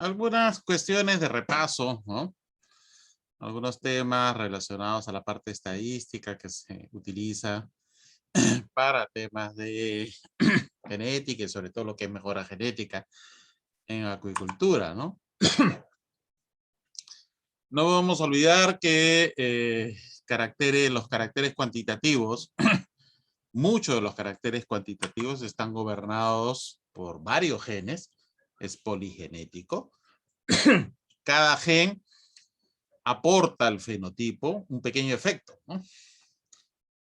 algunas cuestiones de repaso, ¿no? Algunos temas relacionados a la parte estadística que se utiliza para temas de genética y sobre todo lo que es mejora genética en acuicultura, ¿no? No vamos a olvidar que los caracteres cuantitativos, muchos de los caracteres cuantitativos están gobernados por varios genes, es poligenético. Cada gen aporta al fenotipo un pequeño efecto, ¿no? O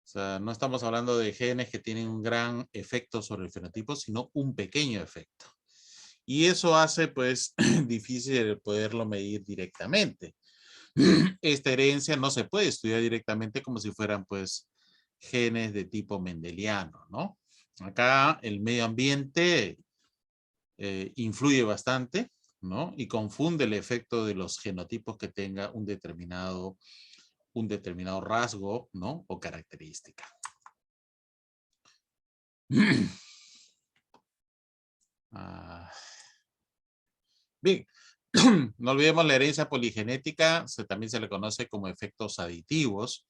sea, no estamos hablando de genes que tienen un gran efecto sobre el fenotipo, sino un pequeño efecto. Y eso hace, pues, difícil poderlo medir directamente. Esta herencia no se puede estudiar directamente como si fueran, pues, genes de tipo mendeliano, ¿no? Acá el medio ambiente influye bastante, ¿no? Y confunde el efecto de los genotipos que tenga un determinado rasgo, ¿no? O característica. Bien, no olvidemos la herencia poligenética, también se le conoce como efectos aditivos,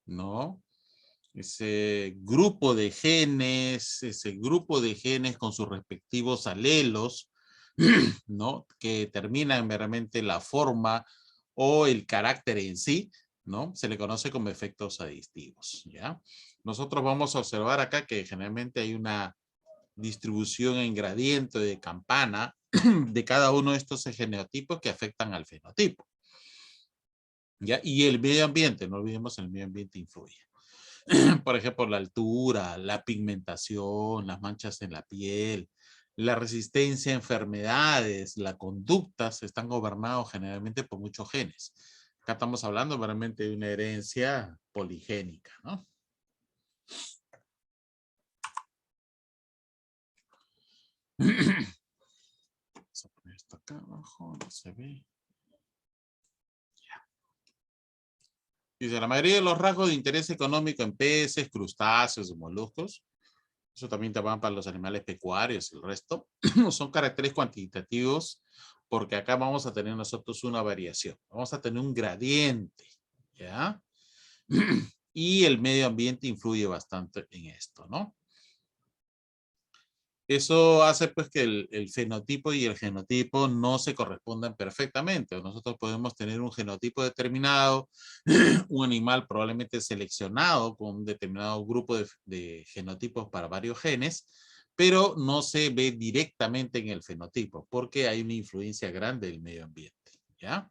¿no? Ese grupo de genes con sus respectivos alelos, ¿no? Que determinan meramente la forma o el carácter en sí, ¿no? Se le conoce como efectos aditivos, ¿ya? Nosotros vamos a observar acá que generalmente hay una distribución en gradiente de campana de cada uno de estos genotipos que afectan al fenotipo, ¿ya? Y el medio ambiente, no olvidemos, el medio ambiente influye. Por ejemplo, la altura, la pigmentación, las manchas en la piel, la resistencia a enfermedades, la conducta, están gobernados generalmente por muchos genes. Acá estamos hablando realmente de una herencia poligénica, ¿no? Vamos a poner esto acá abajo, no se ve. Dice, la mayoría de los rasgos de interés económico en peces, crustáceos y moluscos, eso también te van para los animales pecuarios y el resto, son caracteres cuantitativos, porque acá vamos a tener nosotros una variación. Vamos a tener un gradiente, ¿ya? Y el medio ambiente influye bastante en esto, ¿no? Eso hace pues que el fenotipo y el genotipo no se correspondan perfectamente. Nosotros podemos tener un genotipo determinado, un animal probablemente seleccionado con un determinado grupo de genotipos para varios genes, pero no se ve directamente en el fenotipo porque hay una influencia grande del medio ambiente, ¿ya?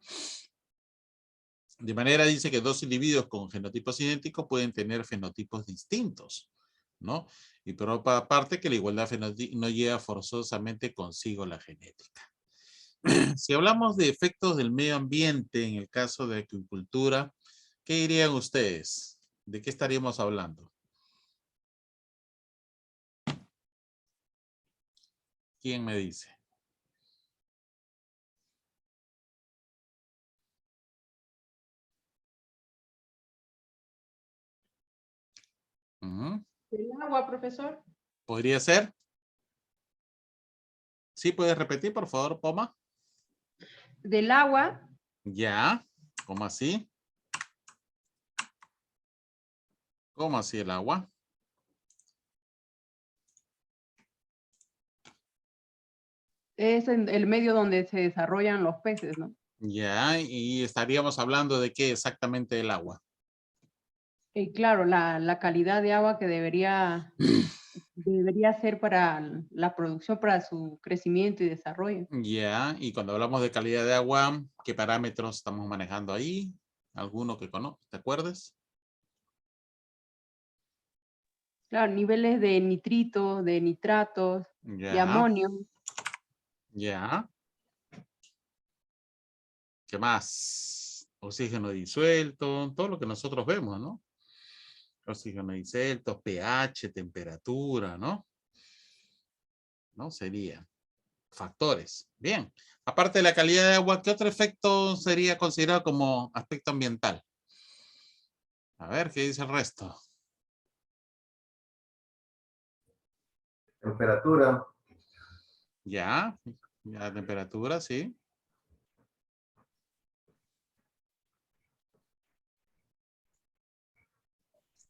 De manera dice que dos individuos con genotipos idénticos pueden tener fenotipos distintos, ¿no? Y por otra parte que la igualdad no lleva forzosamente consigo la genética. Si hablamos de efectos del medio ambiente en el caso de acuicultura, ¿qué dirían ustedes? ¿De qué estaríamos hablando? ¿Quién me dice? ¿Del agua, profesor? ¿Podría ser? ¿Sí puedes repetir, por favor, Poma? ¿Del agua? Ya. ¿Cómo así? ¿Cómo así el agua? Es el medio donde se desarrollan los peces, ¿no? Ya, y estaríamos hablando de qué exactamente el agua. Y claro, la calidad de agua que debería ser para la producción, para su crecimiento y desarrollo. Ya, y cuando hablamos de calidad de agua, ¿qué parámetros estamos manejando ahí? ¿Alguno que te acuerdes? Claro, niveles de nitritos, de nitratos, de Ya, amonio. ya. ¿Qué más? Oxígeno disuelto, todo lo que nosotros vemos, ¿no? Oxígeno disuelto, pH, temperatura, ¿no? ¿No? Serían factores. Bien. Aparte de la calidad de agua, ¿qué otro efecto sería considerado como aspecto ambiental? A ver, ¿qué dice el resto? Temperatura. Ya. La temperatura, sí.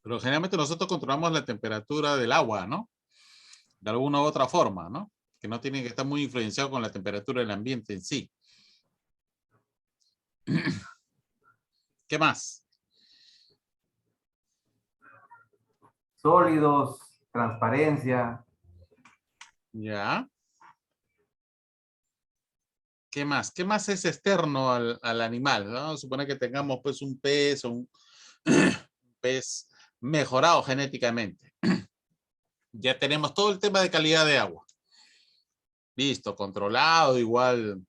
Pero generalmente nosotros controlamos la temperatura del agua, ¿no? De alguna u otra forma, ¿no? Que no tiene que estar muy influenciado con la temperatura del ambiente en sí. ¿Qué más? Sólidos, transparencia. Ya. ¿Qué más? ¿Qué más es externo al animal? Vamos a suponer que tengamos pues un pez o un pez mejorado genéticamente. Ya tenemos todo el tema de calidad de agua. Listo, controlado, igual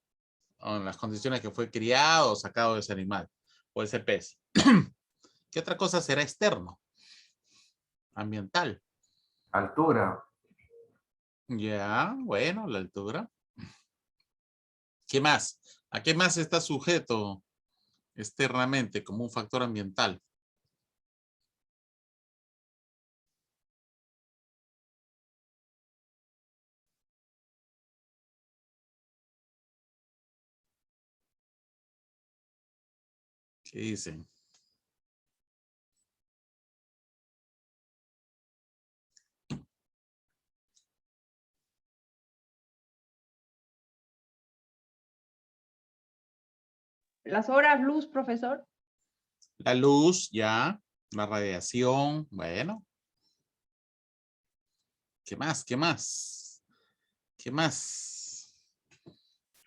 en las condiciones que fue criado o sacado de ese animal o ese pez. ¿Qué otra cosa será externo? Ambiental. Altura. Ya, bueno, la altura. ¿Qué más? ¿A qué más está sujeto externamente como un factor ambiental? ¿Qué dicen? Las horas luz, profesor. La luz, ya. La radiación, bueno. ¿Qué más? ¿Qué más? ¿Qué más?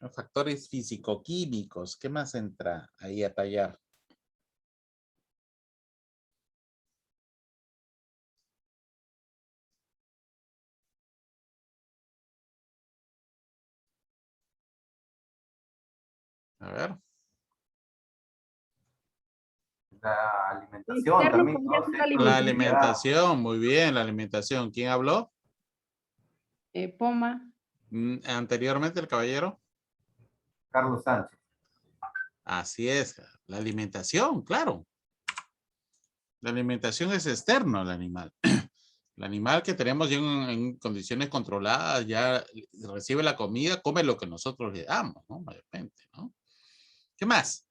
Los factores físico-químicos. ¿Qué más entra ahí a tallar? A ver. La alimentación Externo también, podría ¿no? ser la Ciclo La de vida. alimentación. alimentación, muy bien, la alimentación. ¿Quién habló? Poma. Anteriormente el caballero. Carlos Sánchez. Así es, la alimentación, claro. La alimentación es externo al animal. El animal que tenemos ya en condiciones controladas, ya recibe la comida, come lo que nosotros le damos, ¿no? Mayormente, ¿no? ¿Qué más?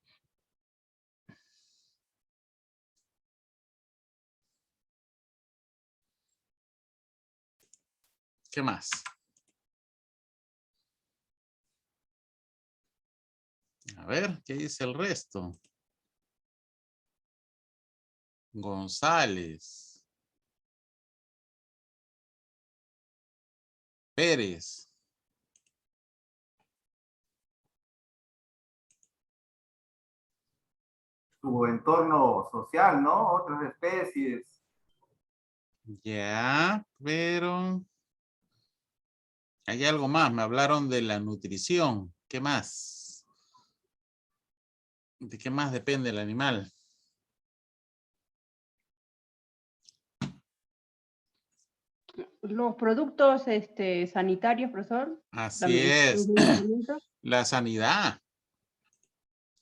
¿Qué más? A ver, ¿qué dice el resto? González. Pérez. Su entorno social, ¿no? Otras especies. Ya, pero hay algo más. Me hablaron de la nutrición. ¿Qué más? ¿De qué más depende el animal? Los productos sanitarios, profesor. Así Los es. medicamentos. La sanidad.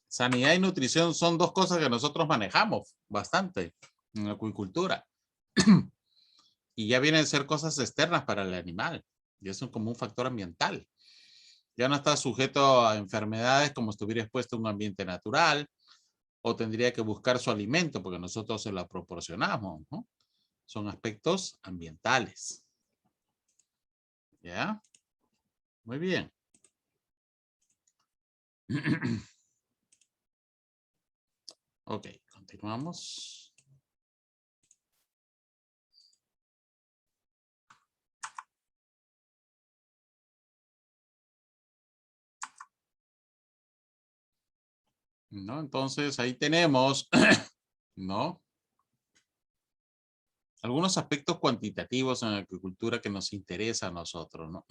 Sanidad y nutrición son dos cosas que nosotros manejamos bastante en la acuicultura. Y ya vienen a ser cosas externas para el animal. Y eso es como un factor ambiental. Ya no está sujeto a enfermedades como si estuviera expuesto a un ambiente natural o tendría que buscar su alimento porque nosotros se lo proporcionamos, ¿no? Son aspectos ambientales. ¿Ya? Muy bien. Ok, continuamos. ¿No? Entonces ahí tenemos, ¿no? Algunos aspectos cuantitativos en la agricultura que nos interesa a nosotros, ¿no?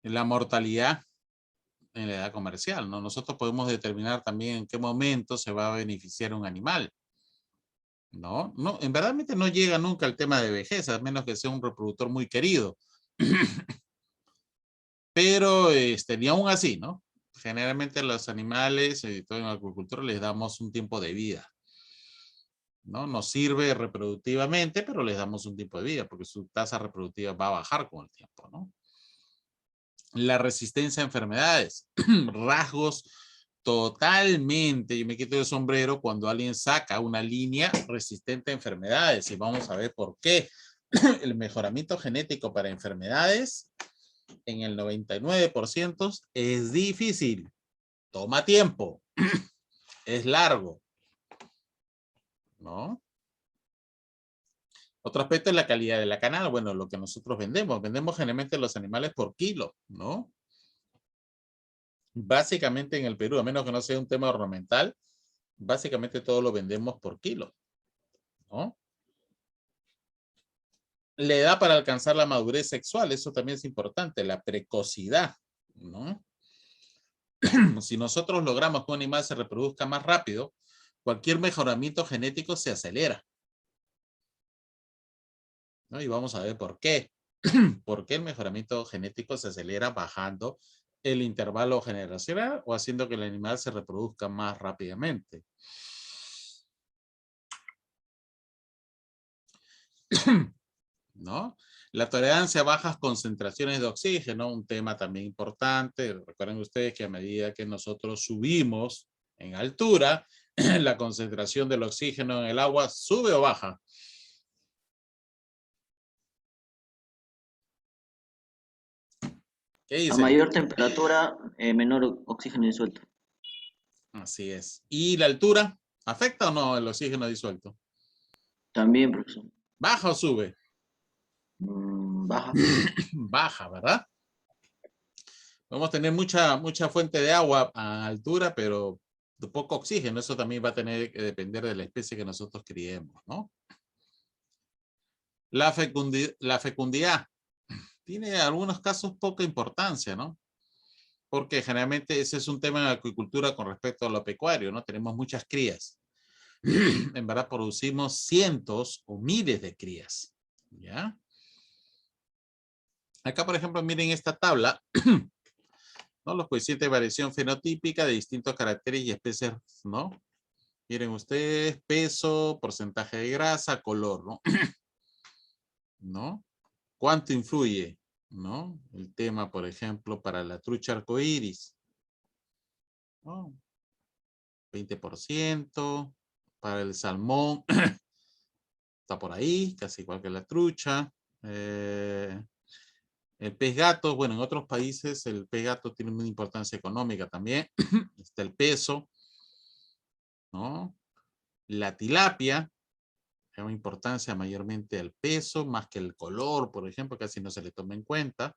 La mortalidad en la edad comercial, ¿no? Nosotros podemos determinar también en qué momento se va a beneficiar un animal, ¿no? No, en verdad no llega nunca el tema de vejez, a menos que sea un reproductor muy querido. Pero, ni aún así, ¿no? Generalmente los animales, todo en la agricultura, les damos un tiempo de vida, ¿no? Nos sirve reproductivamente, pero les damos un tiempo de vida, porque su tasa reproductiva va a bajar con el tiempo, ¿no? La resistencia a enfermedades. Rasgos totalmente, yo me quito el sombrero cuando alguien saca una línea resistente a enfermedades y vamos a ver por qué. El mejoramiento genético para enfermedades en el 99% es difícil, toma tiempo, es largo, ¿no? Otro aspecto es la calidad de la canal. Bueno, lo que nosotros vendemos generalmente los animales por kilo, ¿no? Básicamente en el Perú, a menos que no sea un tema ornamental, básicamente todo lo vendemos por kilo, ¿no? La edad para alcanzar la madurez sexual, eso también es importante, la precocidad, ¿no? Si nosotros logramos que un animal se reproduzca más rápido, cualquier mejoramiento genético se acelera, ¿no? Y vamos a ver por qué. ¿Por qué el mejoramiento genético se acelera bajando el intervalo generacional o haciendo que el animal se reproduzca más rápidamente? ¿No? La tolerancia a bajas concentraciones de oxígeno, un tema también importante. Recuerden ustedes que a medida que nosotros subimos en altura, la concentración del oxígeno en el agua sube o baja. ¿Qué A dicen? mayor temperatura, menor oxígeno disuelto. Así es. ¿Y la altura? ¿Afecta o no el oxígeno disuelto? También, profesor. ¿Baja o sube? Baja. Baja, ¿verdad? Vamos a tener mucha fuente de agua a altura, pero de poco oxígeno. Eso también va a tener que depender de la especie que nosotros criemos, ¿no? La fecundidad tiene algunos casos poca importancia, ¿no? Porque generalmente ese es un tema en la acuicultura con respecto a lo pecuario, ¿no? Tenemos muchas crías. En verdad producimos cientos o miles de crías, ¿ya? Acá, por ejemplo, miren esta tabla, ¿no? Los coeficientes de variación fenotípica de distintos caracteres y especies, ¿no? Miren ustedes, peso, porcentaje de grasa, color, ¿no? ¿No? ¿Cuánto influye, ¿no? El tema, por ejemplo, para la trucha arcoíris, ¿no? 20%, para el salmón, está por ahí, casi igual que la trucha. El pez gato, bueno, en otros países el pez gato tiene una importancia económica también. Está el peso, ¿no? La tilapia, es una importancia mayormente al peso, más que el color, por ejemplo, casi no se le toma en cuenta,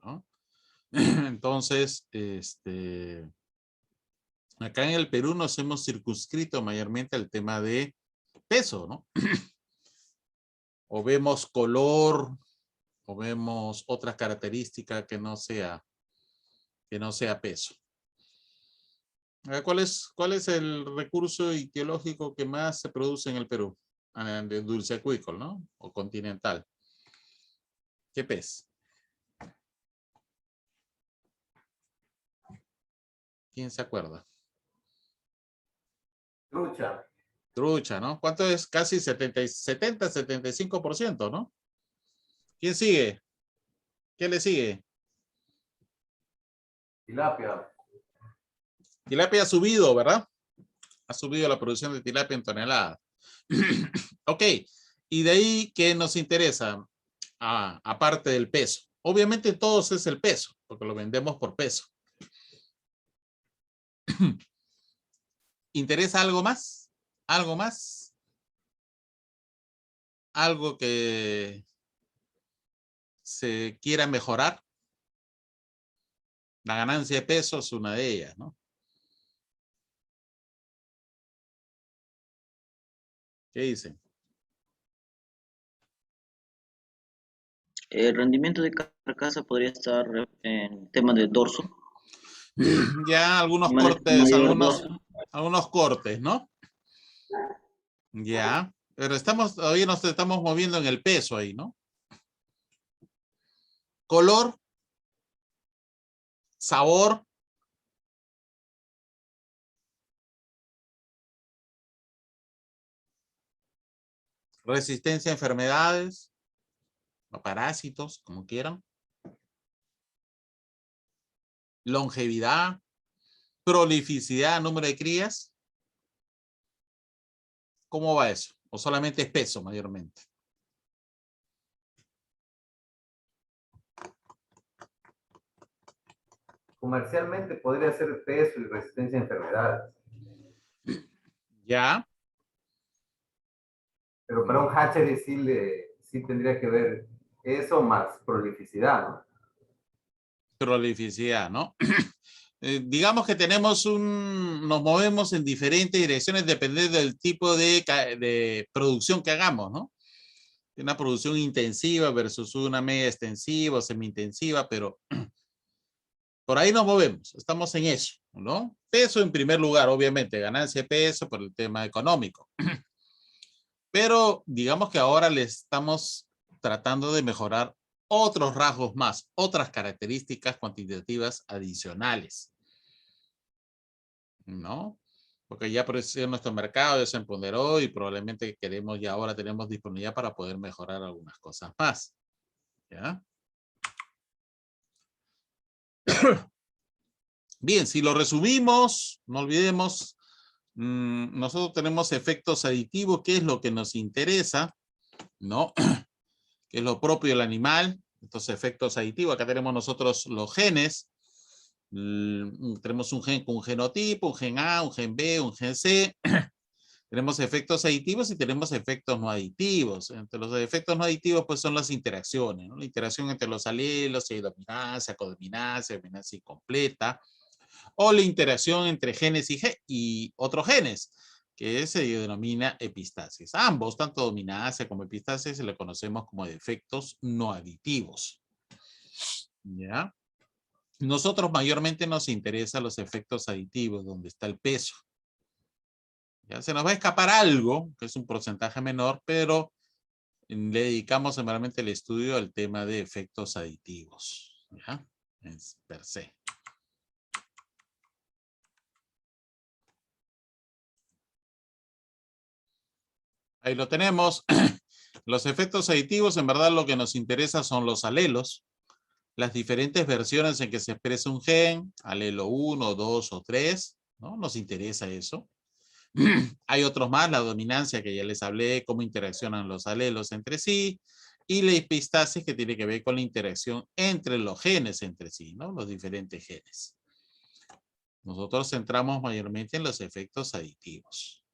¿no? Entonces, acá en el Perú nos hemos circunscrito mayormente al tema de peso, ¿no? O vemos color, o vemos otra característica que no sea peso. ¿Cuál es el recurso ictiológico que más se produce en el Perú? De dulce acuícola, ¿no? O continental. ¿Qué pez? ¿Quién se acuerda? Trucha. Trucha, ¿no? ¿Cuánto es? Casi 75%, ¿no? ¿Quién sigue? ¿Qué le sigue? Tilapia. Tilapia ha subido, ¿verdad? Ha subido la producción de tilapia en toneladas. Ok. Y de ahí, ¿qué nos interesa? Aparte del peso. Obviamente todos es el peso, porque lo vendemos por peso. ¿Interesa algo más? ¿Algo más? ¿Algo que se quiera mejorar? La ganancia de peso es una de ellas, ¿no? ¿Qué dicen? El rendimiento de carcasa podría estar en tema de dorso. Ya algunos cortes, Mayor dorso. algunos cortes, ¿no? Ya, pero todavía nos estamos moviendo en el peso ahí, ¿no? Color, sabor, resistencia a enfermedades, a parásitos, como quieran. longevidad, prolificidad, número de crías. ¿Cómo va eso? ¿O solamente es peso mayormente? Comercialmente podría ser peso y resistencia a enfermedades, Ya. pero para un hatchery sí tendría que ver eso más prolificidad, ¿no? Prolificidad, ¿no? Digamos que nos movemos en diferentes direcciones dependiendo del tipo de producción que hagamos, ¿no? Una producción intensiva versus una media extensiva o semi-intensiva, pero por ahí nos movemos, estamos en eso, ¿no? Peso en primer lugar, obviamente, ganancia de peso por el tema económico. Pero digamos que ahora le estamos tratando de mejorar otros rasgos más, otras características cuantitativas adicionales, ¿no? Porque ya por eso nuestro mercado ya se empoderó y probablemente queremos y ahora tenemos disponibilidad para poder mejorar algunas cosas más, ¿ya? Bien, si lo resumimos, no olvidemos, nosotros tenemos efectos aditivos, que es lo que nos interesa, ¿no? Que es lo propio del animal, estos efectos aditivos. Acá tenemos nosotros los genes, tenemos un gen con un genotipo, un gen A, un gen B, un gen C. Tenemos efectos aditivos y tenemos efectos no aditivos. Entre los efectos no aditivos, pues son las interacciones, ¿no? La interacción entre los alelos, si hay dominancia, codominancia, dominancia incompleta, o la interacción entre genes y otros genes, que se denomina epistasis. Ambos, tanto dominancia como epistasis, se le conocemos como efectos no aditivos. ¿Ya? Nosotros mayormente nos interesan los efectos aditivos, donde está el peso. ¿Ya? Se nos va a escapar algo, que es un porcentaje menor, pero le dedicamos semanalmente el estudio al tema de efectos aditivos. ¿Ya? Es per se. Ahí lo tenemos. Los efectos aditivos, en verdad, lo que nos interesa son los alelos, las diferentes versiones en que se expresa un gen, alelo 1, 2 o 3, ¿no? Nos interesa eso. Hay otros más, la dominancia que ya les hablé, cómo interaccionan los alelos entre sí, y la epistasis que tiene que ver con la interacción entre los genes entre sí, ¿no? Los diferentes genes. Nosotros centramos mayormente en los efectos aditivos,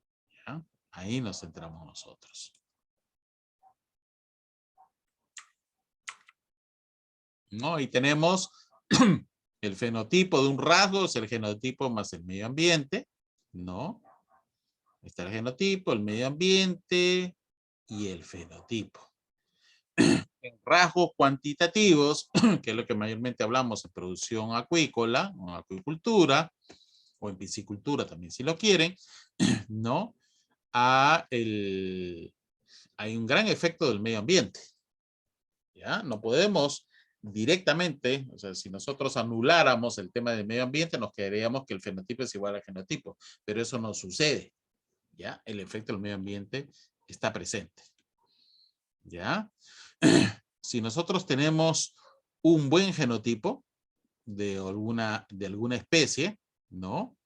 ¿ya? Ahí nos centramos nosotros. ¿No? Y tenemos el fenotipo de un rasgo, es el genotipo más el medio ambiente, ¿no? Está el genotipo, el medio ambiente y el fenotipo. En rasgos cuantitativos, que es lo que mayormente hablamos en producción acuícola, o acuicultura, o en piscicultura también si lo quieren, ¿no? Hay un gran efecto del medio ambiente, ¿ya? No podemos directamente, o sea, si nosotros anuláramos el tema del medio ambiente, nos quedaríamos que el fenotipo es igual al genotipo, pero eso no sucede, ¿ya? El efecto del medio ambiente está presente, ¿ya? Si nosotros tenemos un buen genotipo de alguna especie, ¿no?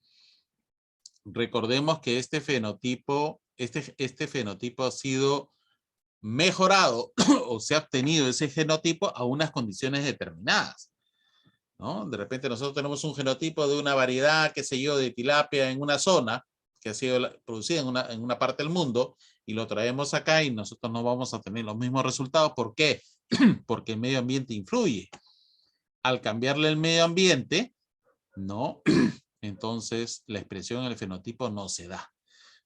Recordemos que este fenotipo ha sido mejorado o se ha obtenido ese genotipo a unas condiciones determinadas, ¿no? De repente nosotros tenemos un genotipo de una variedad, qué sé yo, de tilapia en una zona que ha sido producida en una parte del mundo y lo traemos acá y nosotros no vamos a tener los mismos resultados. ¿Por qué? Porque el medio ambiente influye. Al cambiarle el medio ambiente, ¿no? Entonces la expresión en el fenotipo no se da.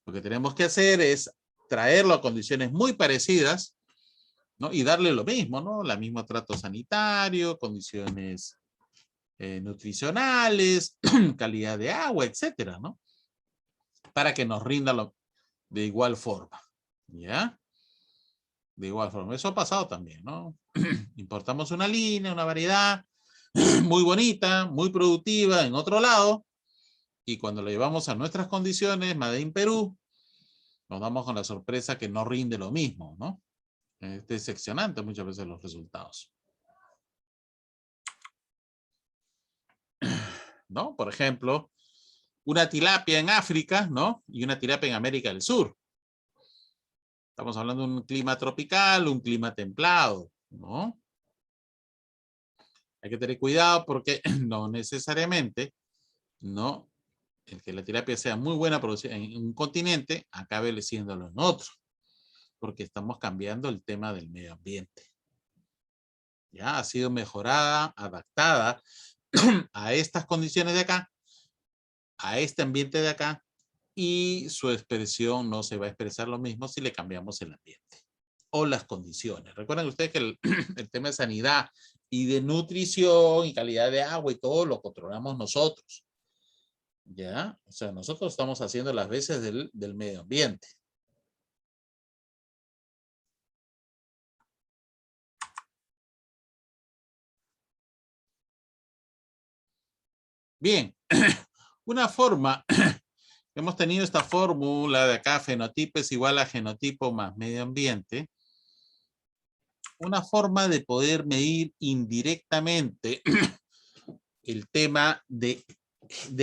Lo que tenemos que hacer es traerlo a condiciones muy parecidas, ¿no? Y darle lo mismo, ¿no? La misma trato sanitario, condiciones nutricionales, calidad de agua, etcétera, ¿no? Para que nos rinda de igual forma, ¿ya? De igual forma. Eso ha pasado también, ¿no? Importamos una línea, una variedad muy bonita, muy productiva en otro lado, y cuando lo llevamos a nuestras condiciones, Made in Perú, nos damos con la sorpresa que no rinde lo mismo, ¿no? Es decepcionante muchas veces los resultados. ¿no? Por ejemplo, una tilapia en África, ¿no? Y una tilapia en América del Sur. Estamos hablando de un clima tropical, un clima templado, ¿no? Hay que tener cuidado porque no necesariamente, ¿no? El que la tilapia sea muy buena producida en un continente, acabe siéndolo en otro. Porque estamos cambiando el tema del medio ambiente. Ya ha sido mejorada, adaptada a estas condiciones de acá, a este ambiente de acá, y su expresión no se va a expresar lo mismo si le cambiamos el ambiente o las condiciones. Recuerden ustedes que el tema de sanidad y de nutrición y calidad de agua y todo lo controlamos nosotros. ¿Ya? O sea, nosotros estamos haciendo las veces del medio ambiente. Bien, una forma, hemos tenido esta fórmula de acá, fenotipo es igual a genotipo más medio ambiente. Una forma de poder medir indirectamente el tema de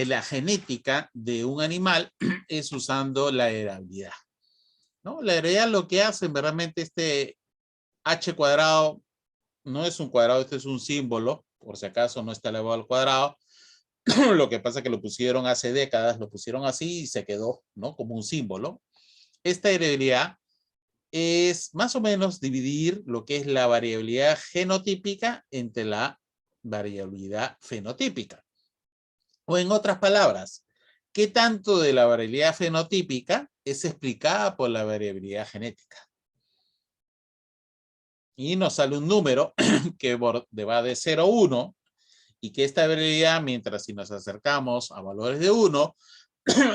la genética de un animal es usando la heredabilidad, ¿no? La heredabilidad lo que hace realmente este h cuadrado no es un cuadrado, este es un símbolo, por si acaso no está elevado al cuadrado. Lo que pasa es que lo pusieron hace décadas, lo pusieron así y se quedó, ¿no? Como un símbolo. Esta heredabilidad es más o menos dividir lo que es la variabilidad genotípica entre la variabilidad fenotípica. O en otras palabras, ¿qué tanto de la variabilidad fenotípica es explicada por la variabilidad genética? Y nos sale un número que va de 0 a 1 y que esta variabilidad, mientras si nos acercamos a valores de 1,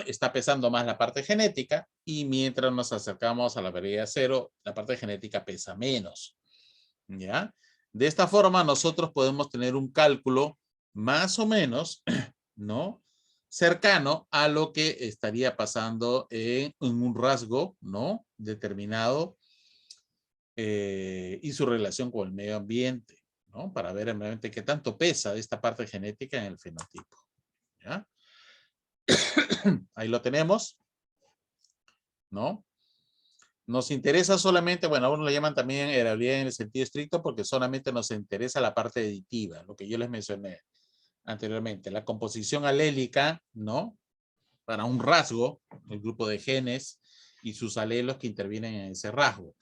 está pesando más la parte genética y mientras nos acercamos a la variabilidad 0, la parte genética pesa menos. ¿Ya? De esta forma nosotros podemos tener un cálculo más o menos, ¿no? Cercano a lo que estaría pasando en un rasgo, ¿no? Determinado y su relación con el medio ambiente, ¿no? Para ver realmente qué tanto pesa esta parte genética en el fenotipo. ¿Ya? Ahí lo tenemos, ¿no? Nos interesa solamente, bueno, a uno le llaman también heredabilidad en el sentido estricto porque solamente nos interesa la parte aditiva, lo que yo les mencioné anteriormente, la composición alélica, ¿no? Para un rasgo, el grupo de genes y sus alelos que intervienen en ese rasgo.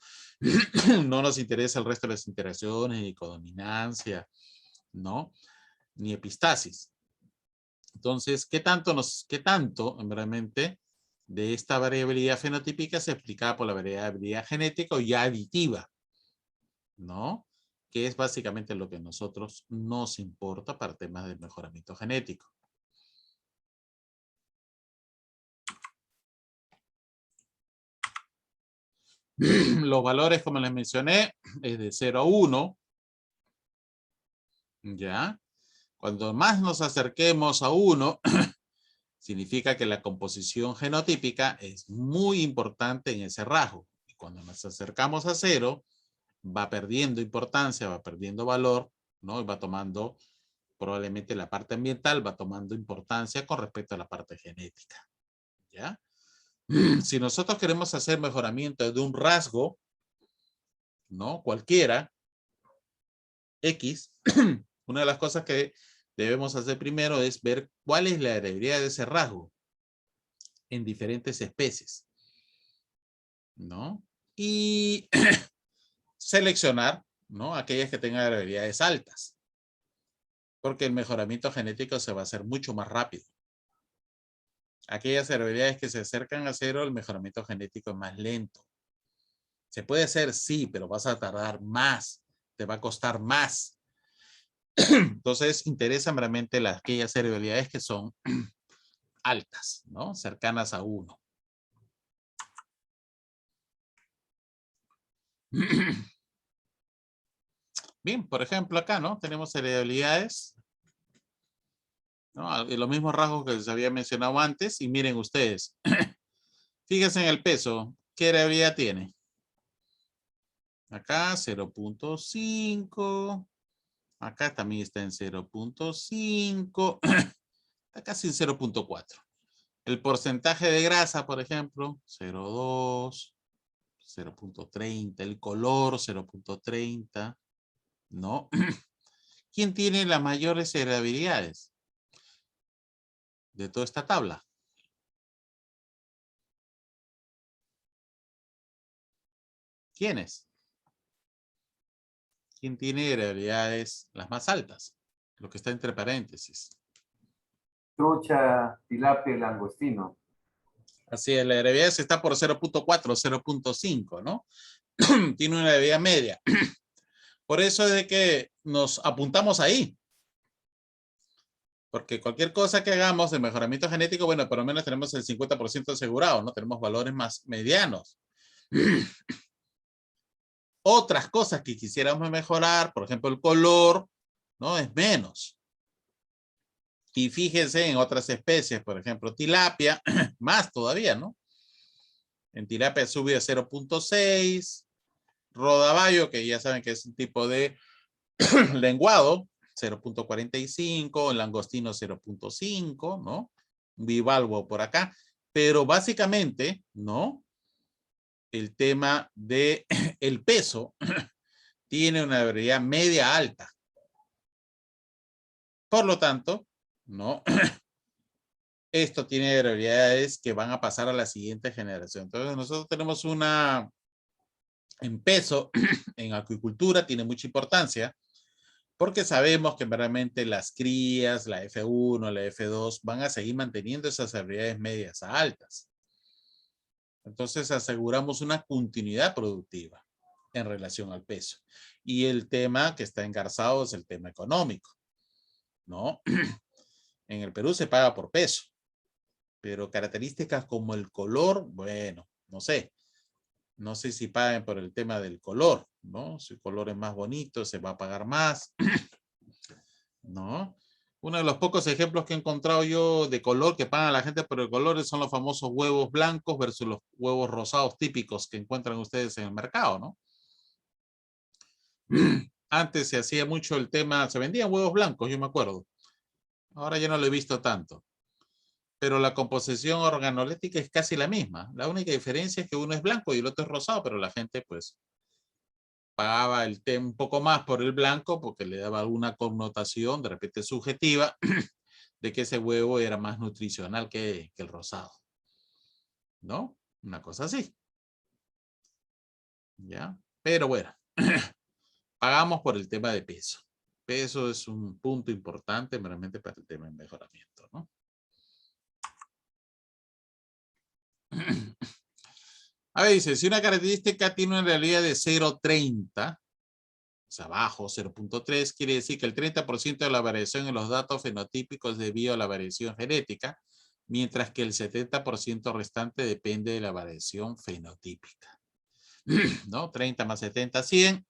No nos interesa el resto de las interacciones, ni codominancia, ¿no? Ni epistasis. Entonces, ¿qué tanto realmente de esta variabilidad fenotípica se explicada por la variabilidad genética o ya aditiva, ¿no? Que es básicamente lo que a nosotros nos importa para temas de mejoramiento genético. Los valores, como les mencioné, es de 0 a 1. ¿Ya? Cuando más nos acerquemos a 1, significa que la composición genotípica es muy importante en ese rasgo. Y cuando nos acercamos a 0, va perdiendo importancia, va perdiendo valor, ¿no? Y va tomando, probablemente la parte ambiental va tomando importancia con respecto a la parte genética. ¿Ya? Si nosotros queremos hacer mejoramiento de un rasgo, ¿no? Cualquiera, X, una de las cosas que debemos hacer primero es ver cuál es la heredabilidad de ese rasgo en diferentes especies, ¿no? Y seleccionar, ¿no? Aquellas que tengan heredabilidades altas, porque el mejoramiento genético se va a hacer mucho más rápido. Aquellas heredabilidades que se acercan a 0, el mejoramiento genético es más lento. Se puede hacer, sí, pero vas a tardar más, te va a costar más. Entonces, interesan realmente aquellas heredabilidades que son altas, ¿no? Cercanas a 1. Bien, por ejemplo, acá, ¿no? Tenemos heredabilidades, ¿no? Los mismos rasgos que les había mencionado antes. Y miren ustedes, fíjense en el peso. ¿Qué heredabilidad tiene? Acá 0.5. Acá también está en 0.5. casi en 0.4. El porcentaje de grasa, por ejemplo, 0.2, 0.30. El color, 0.30. ¿No? ¿Quién tiene las mayores heredabilidades de toda esta tabla? ¿Quiénes? ¿Quién tiene heredabilidades las más altas? Lo que está entre paréntesis. Trucha, tilapia y langostino. Así es, la heredabilidad está por 0.4, 0.5, ¿no? Tiene una heredabilidad media. Por eso es de que nos apuntamos ahí. Porque cualquier cosa que hagamos de mejoramiento genético, bueno, por lo menos tenemos el 50% asegurado, ¿no? Tenemos valores más medianos. Otras cosas que quisiéramos mejorar, por ejemplo, el color, ¿no? Es menos. Y fíjense en otras especies, por ejemplo, tilapia, más todavía, ¿no? En tilapia sube a 0.6, rodaballo, que ya saben que es un tipo de lenguado, 0.45, el langostino 0.5, ¿no? Bivalvo por acá. Pero básicamente, ¿no? El tema de el peso tiene una heredabilidad media alta. Por lo tanto, ¿no? Esto tiene heredabilidades que van a pasar a la siguiente generación. Entonces nosotros tenemos una, en peso, en acuicultura tiene mucha importancia, porque sabemos que realmente las crías, la F1, la F2, van a seguir manteniendo esas heredabilidades medias a altas. Entonces aseguramos una continuidad productiva en relación al peso. Y el tema que está engarzado es el tema económico, ¿no? En el Perú se paga por peso, pero características como el color, bueno, no sé. No sé si paguen por el tema del color, ¿no? Si el color es más bonito, se va a pagar más, ¿no? Uno de los pocos ejemplos que he encontrado yo de color que pagan a la gente por el color son los famosos huevos blancos versus los huevos rosados típicos que encuentran ustedes en el mercado, ¿no? Antes se hacía mucho el tema, se vendían huevos blancos, yo me acuerdo. Ahora ya no lo he visto tanto. Pero la composición organoléptica es casi la misma. La única diferencia es que uno es blanco y el otro es rosado, pero la gente pues pagaba el té un poco más por el blanco porque le daba alguna connotación, de repente subjetiva, de que ese huevo era más nutricional que el rosado. ¿No? Una cosa así. ¿Ya? Pero bueno, pagamos por el tema de peso. Peso es un punto importante realmente para el tema de mejoramiento, ¿no? A ver, dice, si una característica tiene una realidad de 0.30, o sea, bajo 0.3, quiere decir que el 30% de la variación en los datos fenotípicos es debido a la variación genética, mientras que el 70% restante depende de la variación fenotípica. ¿No? 30 más 70, 100.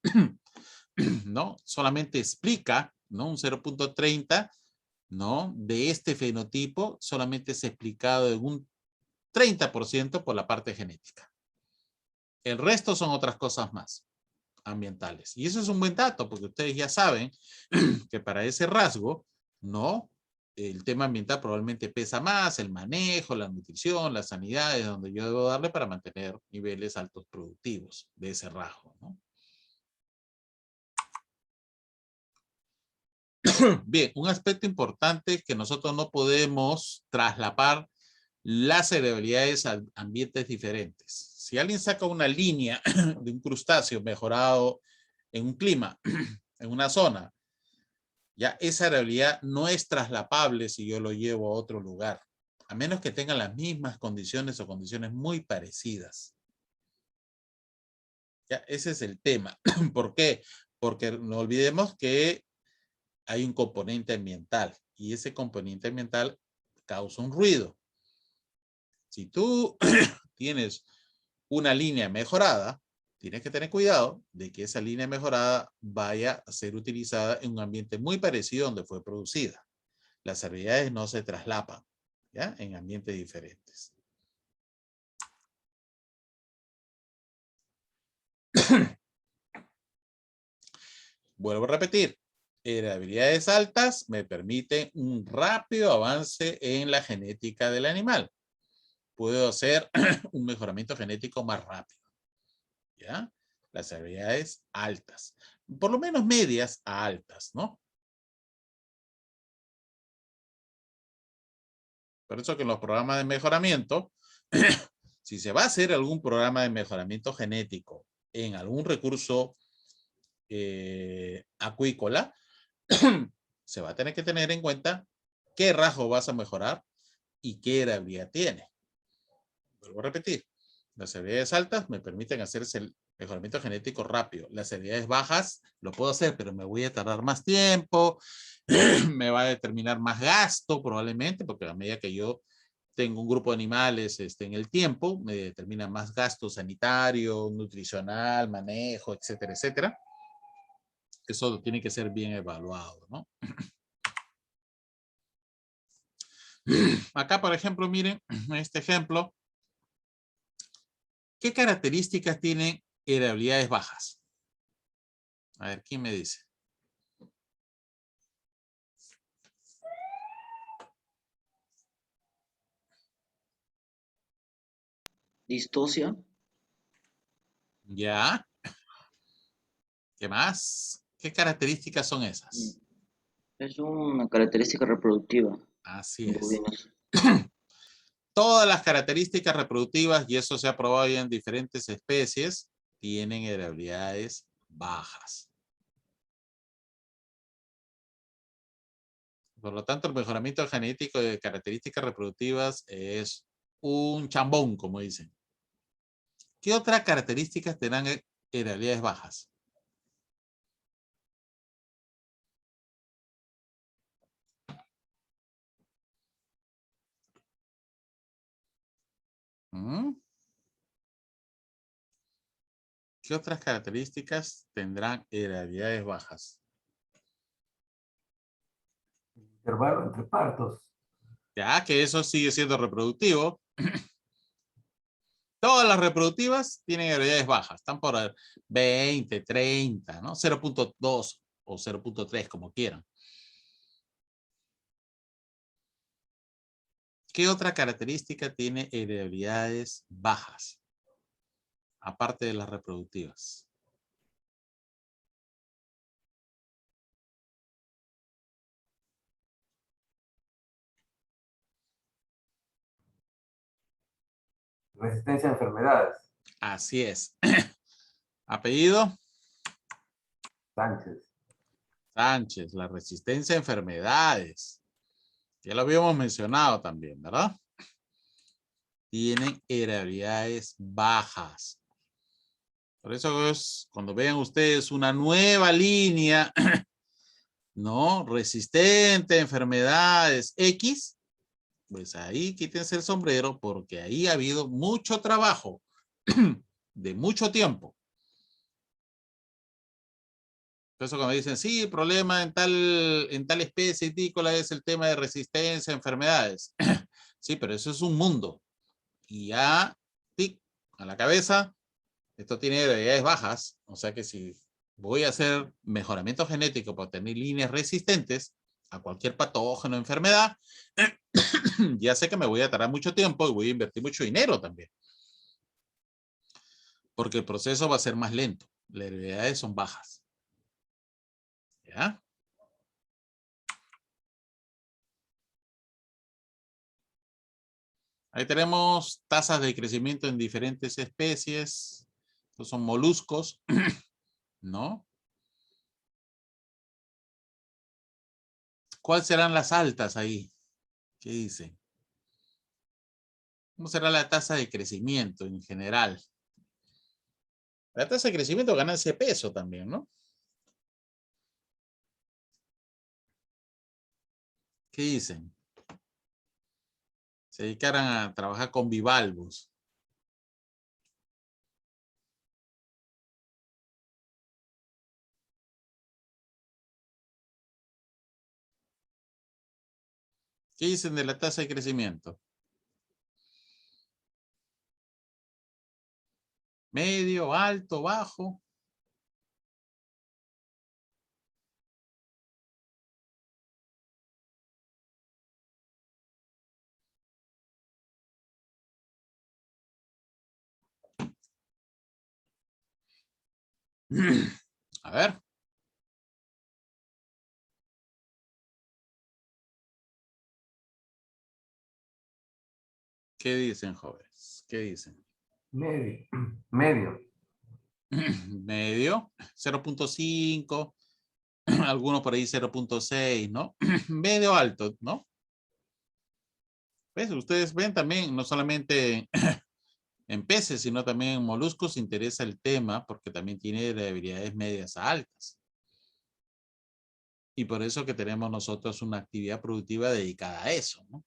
¿No? Solamente explica, ¿no? Un 0.30, ¿no? De este fenotipo solamente es explicado en un 30% por la parte genética. El resto son otras cosas más ambientales. Y eso es un buen dato, porque ustedes ya saben que para ese rasgo, ¿no? El tema ambiental probablemente pesa más, el manejo, la nutrición, la sanidad, es donde yo debo darle para mantener niveles altos productivos de ese rasgo, ¿no? Bien, un aspecto importante es que nosotros no podemos traslapar las heredabilidades a ambientes diferentes. Si alguien saca una línea de un crustáceo mejorado en un clima, en una zona, ya esa heredabilidad no es traslapable si yo lo llevo a otro lugar, a menos que tengan las mismas condiciones o condiciones muy parecidas. Ya, ese es el tema. ¿Por qué? Porque no olvidemos que hay un componente ambiental y ese componente ambiental causa un ruido. Si tú tienes una línea mejorada, tienes que tener cuidado de que esa línea mejorada vaya a ser utilizada en un ambiente muy parecido donde fue producida. Las habilidades no se traslapan, ¿ya? En ambientes diferentes. Vuelvo a repetir. heredabilidades altas me permiten un rápido avance en la genética del animal. Puedo hacer un mejoramiento genético más rápido. ¿Ya? Las heredabilidades altas. Por lo menos medias a altas, ¿no? Por eso que en los programas de mejoramiento, si se va a hacer algún programa de mejoramiento genético en algún recurso acuícola, se va a tener que tener en cuenta qué rasgo vas a mejorar y qué heredabilidad tiene. Vuelvo a repetir, las heredabilidades altas me permiten hacerse el mejoramiento genético rápido. Las heredabilidades bajas lo puedo hacer, pero me voy a tardar más tiempo, me va a determinar más gasto probablemente, porque a medida que yo tengo un grupo de animales en el tiempo, me determina más gasto sanitario, nutricional, manejo, etcétera, etcétera. Eso tiene que ser bien evaluado, ¿no? Acá, por ejemplo, miren, este ejemplo. ¿Qué características tienen heredabilidades bajas? A ver, ¿quién me dice? Distosia. Ya. ¿Qué más? ¿Qué características son esas? Es una característica reproductiva Así en es. bovinos. Todas las características reproductivas, y eso se ha probado ya en diferentes especies, tienen heredabilidades bajas. Por lo tanto, el mejoramiento genético de características reproductivas es un chambón, como dicen. ¿Qué otras características tendrán heredabilidades bajas? ¿Mm? ¿Qué otras características tendrán heredabilidades bajas? Intervalo entre partos. Ya que eso sigue siendo reproductivo. Todas las reproductivas tienen heredabilidades bajas. Están por 20, 30, ¿no? 0.2 o 0.3, como quieran. ¿Qué otra característica tiene heredabilidades bajas? Aparte de las reproductivas. Resistencia a enfermedades. Así es. Apellido. Sánchez. Sánchez, la resistencia a enfermedades. Ya lo habíamos mencionado también, ¿verdad? Tienen heredabilidades bajas. Por eso es, cuando vean ustedes una nueva línea, ¿no? Resistente a enfermedades X, pues ahí quítense el sombrero porque ahí ha habido mucho trabajo de mucho tiempo. Por eso cuando dicen, sí, el problema en tal especie vitícola es el tema de resistencia a enfermedades. Sí, pero eso es un mundo. Y ya, tic, a la cabeza, esto tiene heredabilidades bajas. O sea que si voy a hacer mejoramiento genético para tener líneas resistentes a cualquier patógeno o enfermedad, ya sé que me voy a tardar mucho tiempo y voy a invertir mucho dinero también. Porque el proceso va a ser más lento. Las heredabilidades son bajas. ¿Ya? Ahí tenemos tasas de crecimiento en diferentes especies. Estos son moluscos, ¿no? ¿Cuáles serán las altas ahí? ¿Qué dicen? ¿Cómo será la tasa de crecimiento en general? La tasa de crecimiento ganancia de peso también, ¿no? ¿Qué dicen? Se dedicaran a trabajar con bivalvos. ¿Qué dicen de la tasa de crecimiento? Medio, alto, bajo. A ver. ¿Qué dicen, jóvenes? ¿Qué dicen? Medio. Medio. Medio, 0.5, algunos por ahí 0.6, ¿no? Medio alto, ¿no? ¿Ves? Ustedes ven también, no solamente en peces, sino también en moluscos interesa el tema porque también tiene debilidades medias a altas. Y por eso que tenemos nosotros una actividad productiva dedicada a eso, ¿no?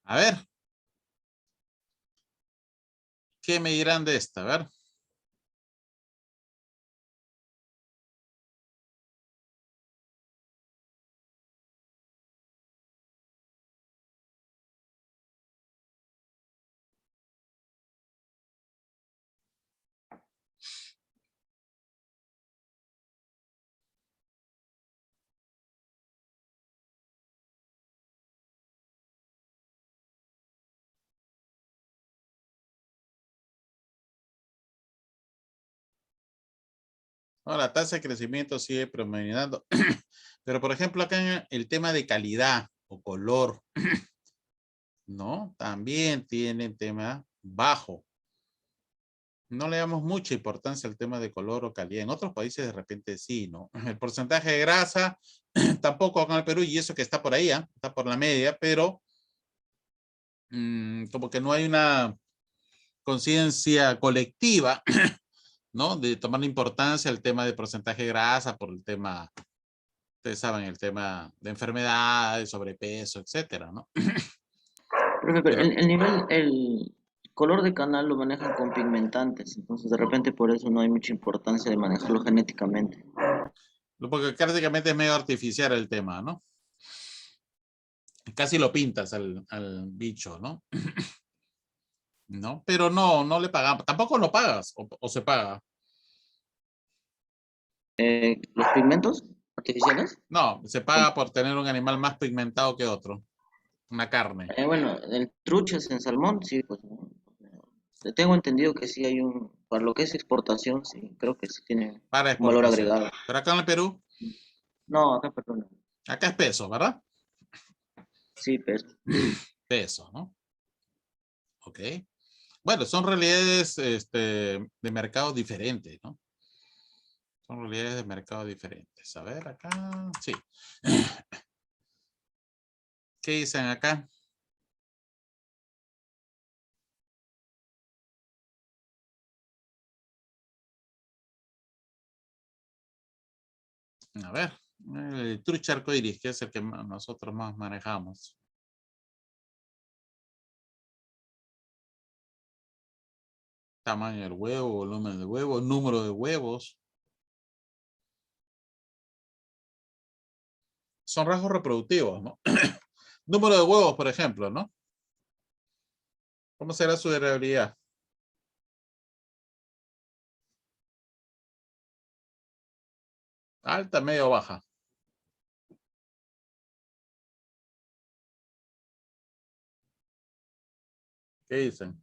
A ver. ¿Qué me dirán de esta? A ver. No, la tasa de crecimiento sigue promediando. Pero, por ejemplo, acá en el tema de calidad o color, ¿no? También tiene tema bajo. No le damos mucha importancia al tema de color o calidad. En otros países de repente sí, ¿no? El porcentaje de grasa, tampoco acá en el Perú, y eso que está por ahí, está por la media, pero como que no hay una conciencia colectiva, ¿no? De tomar importancia al tema de porcentaje de grasa por el tema, ustedes saben, el tema de enfermedades, sobrepeso, etcétera, ¿no? Profe, pero Pero, el nivel, el color de canal lo manejan con pigmentantes, entonces de repente por eso no hay mucha importancia de manejarlo genéticamente. porque prácticamente es medio artificial el tema, ¿no? Casi lo pintas al bicho, ¿no? ¿No? Pero no le pagamos. Tampoco lo pagas o se paga. ¿Los pigmentos artificiales? No, se paga por tener un animal más pigmentado que otro. Una carne. Bueno, el truchas en salmón, sí, pues ¿no? Tengo entendido que sí hay para lo que es exportación, sí, creo que sí tiene Para un valor exportación. agregado. Pero acá en el Perú, No, acá, perdón, acá es peso, ¿verdad? sí, pero Peso, ¿no? Ok. Bueno, son realidades de mercado diferentes, ¿no? Son realidades de mercado diferentes. A ver, acá, sí. ¿Qué dicen acá? A ver, el trucha arcoíris, que es el que nosotros más manejamos. Tamaño del huevo, volumen de huevo, número de huevos. Son rasgos reproductivos, ¿no? Número de huevos, por ejemplo, ¿no? ¿Cómo será su heredabilidad? Alta, media o baja. ¿Qué dicen?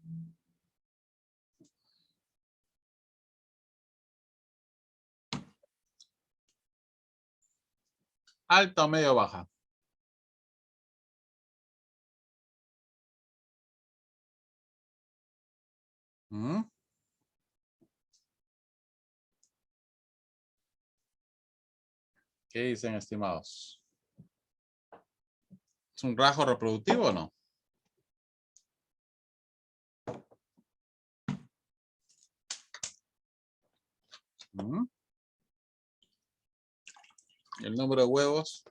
Alta o media o baja. ¿Mm? ¿Qué dicen, estimados? ¿Es un rasgo reproductivo o no? ¿Mm? El número de huevos.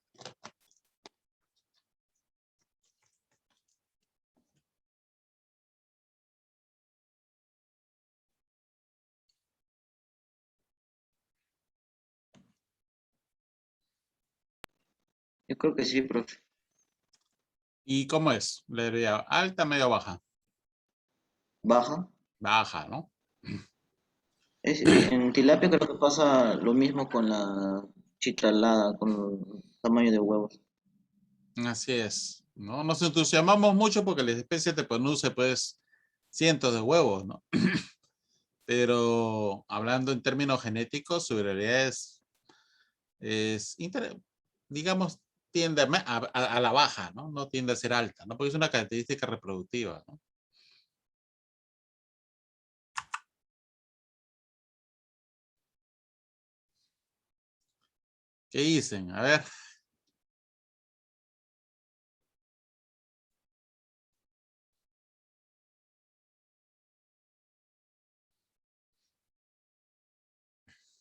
yo creo que sí, profe. ¿Y cómo es? ¿La heredabilidad alta, media o baja? Baja. Baja, ¿no? En tilapia creo que pasa lo mismo con la chicalada, con el tamaño de huevos. Así es. No nos entusiasmamos mucho porque la especie te produce pues cientos de huevos, ¿no? Pero hablando en términos genéticos, su realidad digamos, tiende a la baja, ¿no? No tiende a ser alta, ¿no? Porque es una característica reproductiva, ¿no? ¿Qué dicen? A ver.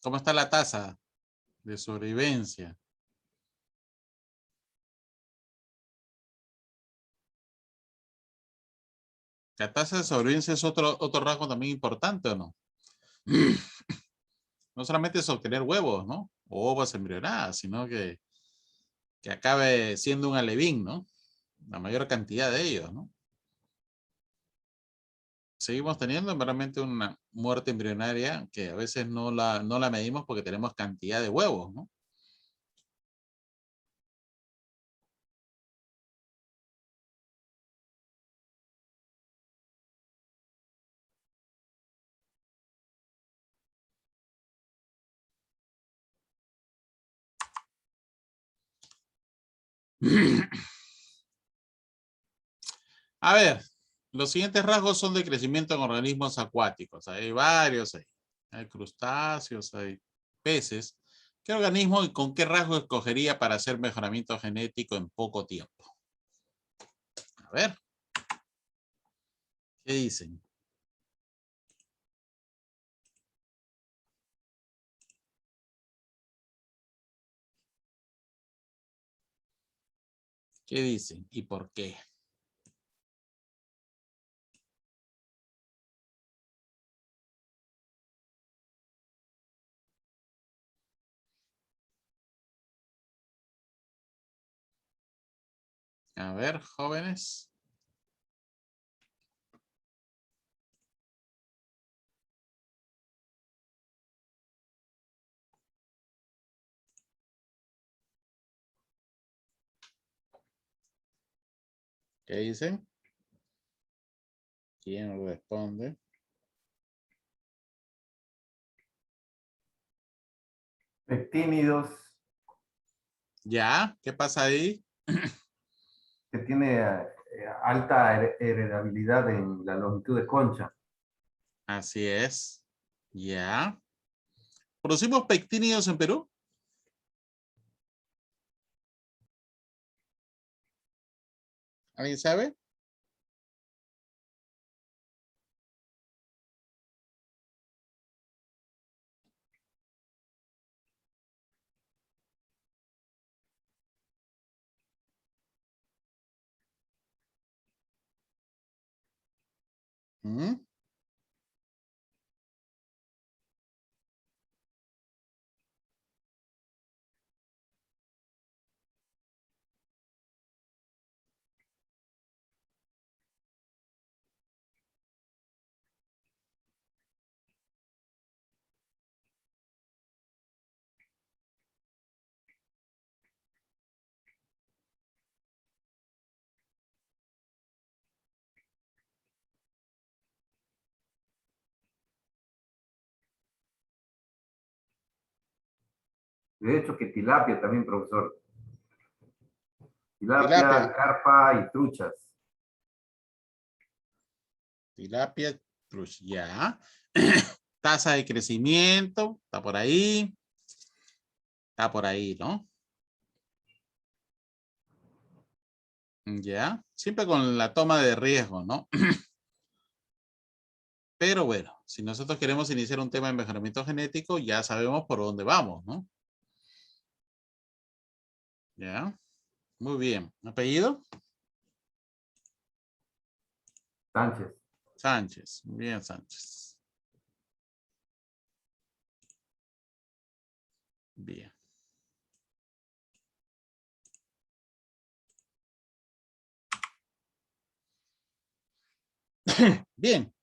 ¿Cómo está la tasa de sobrevivencia? La tasa de sobrevivencia es otro rasgo también importante, ¿o no? No solamente es obtener huevos, ¿no? O ovas embrionadas, sino que acabe siendo un alevín, ¿no? La mayor cantidad de ellos, ¿no? Seguimos teniendo realmente una muerte embrionaria que a veces no la medimos porque tenemos cantidad de huevos, ¿no? A ver, los siguientes rasgos son de crecimiento en organismos acuáticos. Hay varios ahí. Hay crustáceos, hay peces. ¿Qué organismo y con qué rasgo escogería para hacer mejoramiento genético en poco tiempo? A ver, ¿qué dicen? ¿Qué dicen? ¿Y por qué? A ver, jóvenes. ¿Qué dicen? ¿Quién responde? Pectínidos, ¿Ya? ¿Qué pasa ahí? que tiene alta heredabilidad en la longitud de concha. Así es. ¿Ya? ¿Producimos pectínidos en Perú? ¿Alguien sabe? ¿Mm? De hecho, que tilapia también, profesor. Tilapia, Tilapia. carpa y truchas. Tilapia, ya. Tasa de crecimiento, está por ahí. Está por ahí, ¿no? Ya. Siempre con la toma de riesgo, ¿no? Pero bueno, si nosotros queremos iniciar un tema de mejoramiento genético, ya sabemos por dónde vamos, ¿no? Ya. Muy bien. ¿Apellido? Sánchez. Sánchez. Muy bien, Sánchez. Bien. Bien.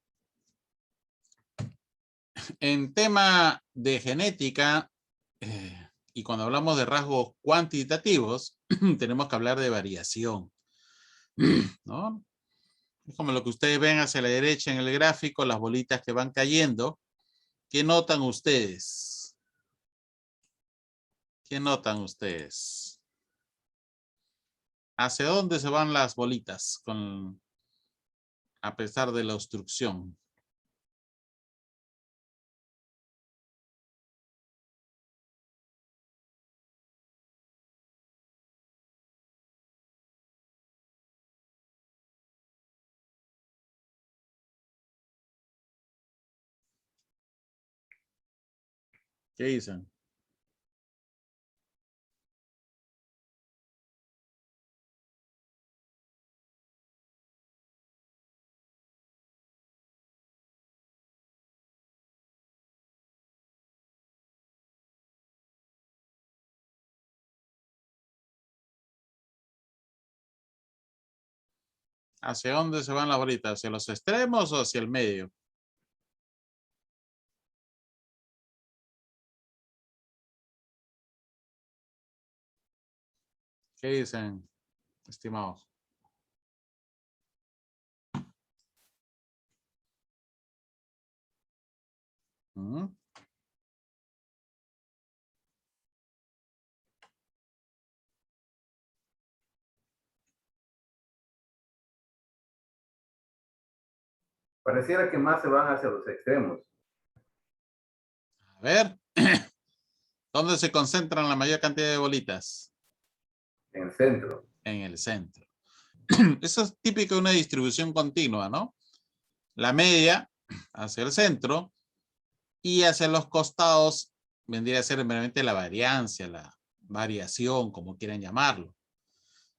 En tema de genética, Y cuando hablamos de rasgos cuantitativos, tenemos que hablar de variación, ¿no? Es como lo que ustedes ven hacia la derecha en el gráfico, las bolitas que van cayendo. ¿Qué notan ustedes? ¿Qué notan ustedes? ¿Hacia dónde se van las bolitas a pesar de la obstrucción? ¿Qué dicen? ¿Hacia dónde se van las bolitas? ¿Hacia los extremos o hacia el medio? ¿Qué dicen, estimados? ¿Mm? Pareciera que más se van hacia los extremos. A ver, ¿dónde se concentran la mayor cantidad de bolitas? En el centro. En el centro. Eso es típico de una distribución continua, ¿no? La media hacia el centro y hacia los costados vendría a ser meramente la variancia, la variación, como quieran llamarlo.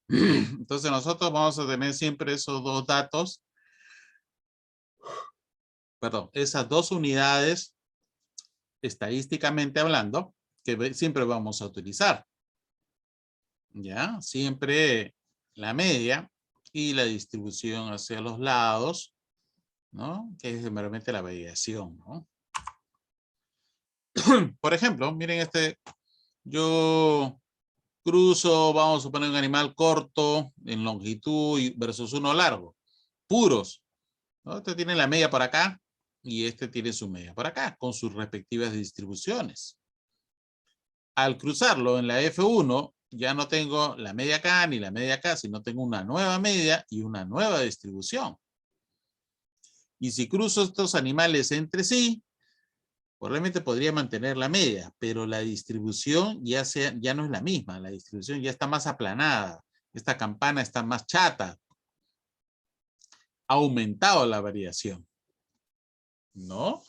Entonces nosotros vamos a tener siempre esos dos datos, perdón, esas dos unidades estadísticamente hablando que siempre vamos a utilizar. ¿Ya? Siempre la media y la distribución hacia los lados, ¿no? Que es meramente la variación, ¿no? Por ejemplo, miren yo cruzo, vamos a suponer un animal corto en longitud versus uno largo, puros, ¿no? Este tiene la media por acá y este tiene su media por acá, con sus respectivas distribuciones. Al cruzarlo en la F1, ya no tengo la media acá ni la media acá, sino tengo una nueva media y una nueva distribución. Y si cruzo estos animales entre sí, probablemente podría mantener la media, pero la distribución ya no es la misma, la distribución ya está más aplanada, esta campana está más chata, ha aumentado la variación, ¿no?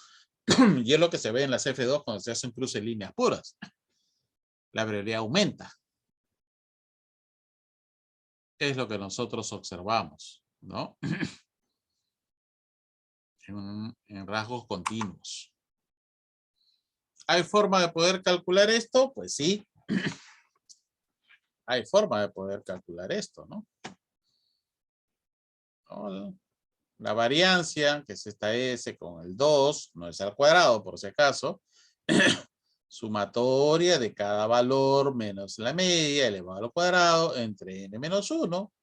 Y es lo que se ve en las F2 cuando se hace un cruce en líneas puras. La variabilidad aumenta. Es lo que nosotros observamos, ¿no? En rasgos continuos. ¿Hay forma de poder calcular esto? Pues sí. Hay forma de poder calcular esto, ¿no? La variancia, que es esta S con el 2, no es al cuadrado por si acaso, sumatoria de cada valor menos la media elevado al cuadrado entre n menos 1,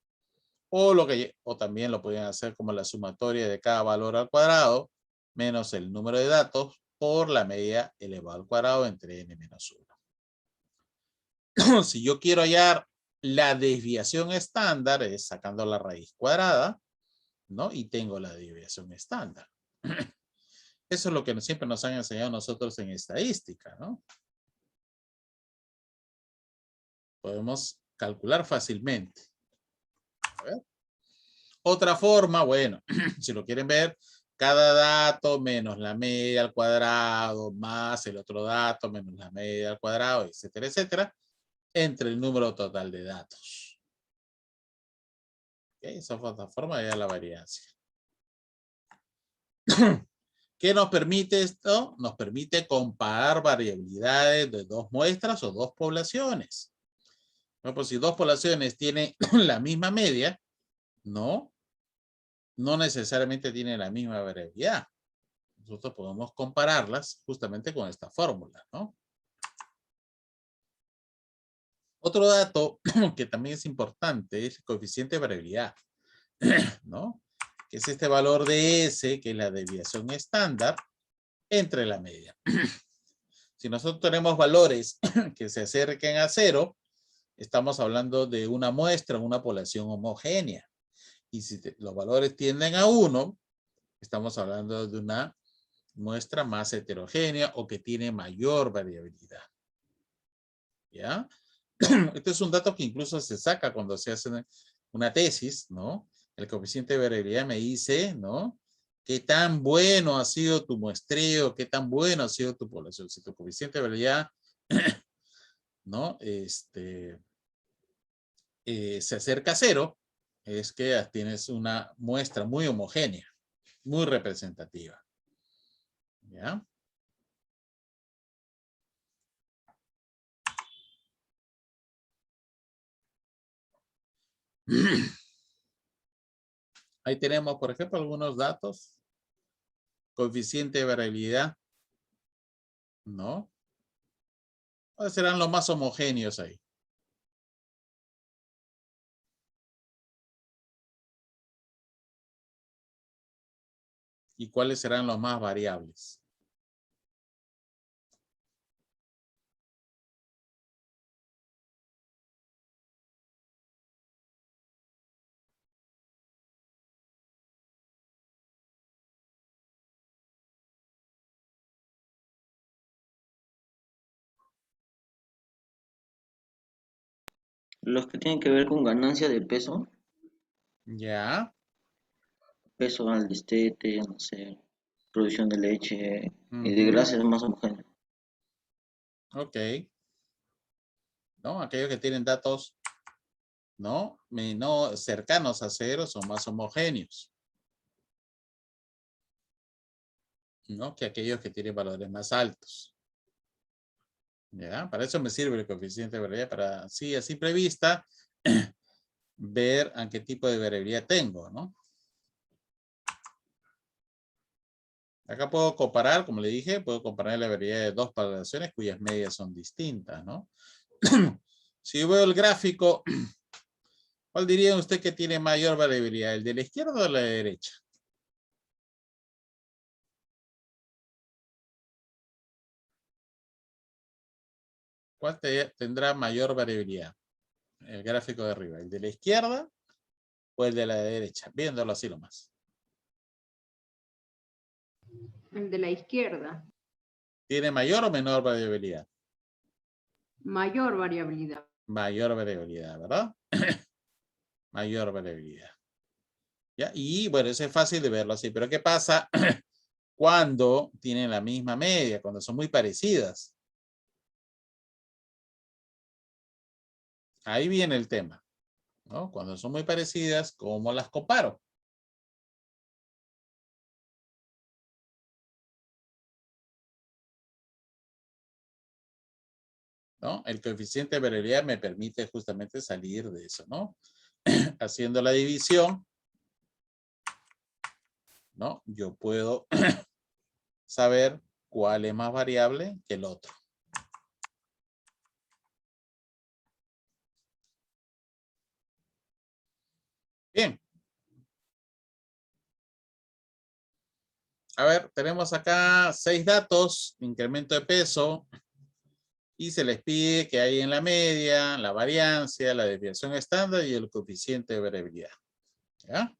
o también lo pueden hacer como la sumatoria de cada valor al cuadrado menos el número de datos por la media elevado al cuadrado entre n menos 1. Si yo quiero hallar la desviación estándar, es sacando la raíz cuadrada, ¿no? Y tengo la desviación estándar. Eso es lo que siempre nos han enseñado nosotros en estadística, ¿no? Podemos calcular fácilmente. A ver. Otra forma, bueno, si lo quieren ver, cada dato menos la media al cuadrado más el otro dato menos la media al cuadrado, etcétera, etcétera, entre el número total de datos. ¿Okay? Esa es otra forma de dar la variancia. ¿Qué nos permite esto? Nos permite comparar variabilidades de dos muestras o dos poblaciones. Bueno, pues si dos poblaciones tienen la misma media, no necesariamente tienen la misma variabilidad. Nosotros podemos compararlas justamente con esta fórmula, ¿no? Otro dato que también es importante es el coeficiente de variabilidad, ¿no? Que es este valor de S, que es la desviación estándar, entre la media. Si nosotros tenemos valores que se acerquen a 0, estamos hablando de una muestra, una población homogénea. Y si los valores tienden a 1, estamos hablando de una muestra más heterogénea o que tiene mayor variabilidad. ¿Ya? Este es un dato que incluso se saca cuando se hace una tesis, ¿no? El coeficiente de variabilidad me dice, ¿no? ¿Qué tan bueno ha sido tu muestreo? ¿Qué tan bueno ha sido tu población? Si tu coeficiente de variabilidad, ¿no? Se acerca a 0, es que tienes una muestra muy homogénea, muy representativa. ¿Ya? Ahí tenemos, por ejemplo, algunos datos. Coeficiente de variabilidad, ¿no? ¿Cuáles serán los más homogéneos ahí? ¿Y cuáles serán los más variables? Los que tienen que ver con ganancia de peso, Ya. peso al destete, no sé, producción de leche y de Ujú. grasas más homogéneas. Ok. ¿No? Aquellos que tienen datos, ¿no? Menos cercanos a 0 son más homogéneos, ¿no? Que aquellos que tienen valores más altos. ¿Ya? Para eso me sirve el coeficiente de variabilidad, para así a simple vista ver a qué tipo de variabilidad tengo, ¿no? Acá puedo comparar, como le dije, puedo comparar la variabilidad de dos poblaciones cuyas medias son distintas, ¿no? Si yo veo el gráfico, ¿cuál diría usted que tiene mayor variabilidad? ¿El de la izquierda o de la derecha? ¿Cuál tendrá mayor variabilidad? El gráfico de arriba, ¿el de la izquierda o el de la derecha? Viéndolo así nomás. El de la izquierda, ¿Tiene mayor o menor variabilidad? mayor variabilidad. Mayor variabilidad, ¿verdad? Mayor variabilidad. ¿Ya? Y bueno, eso es fácil de verlo así. Pero ¿qué pasa cuando tienen la misma media? Cuando son muy parecidas. Ahí viene el tema, ¿no? Cuando son muy parecidas, ¿cómo las comparo? ¿No? El coeficiente de variabilidad me permite justamente salir de eso, ¿no? Haciendo la división, ¿no? Yo puedo saber cuál es más variable que el otro. Bien. A ver, tenemos acá 6 datos, incremento de peso, y se les pide que hay en la media, la variancia, la desviación estándar y el coeficiente de variabilidad. ¿Ya?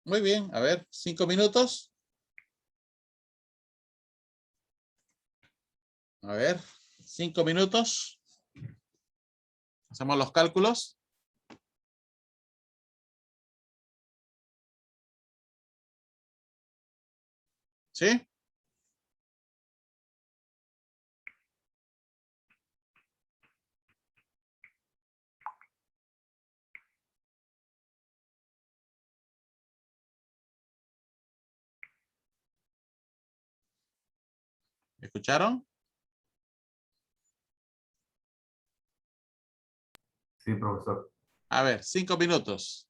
Muy bien, a ver, 5 minutos. A ver, 5 minutos. Hacemos los cálculos. ¿Sí? ¿Escucharon? Sí, profesor. A ver, 5 minutos.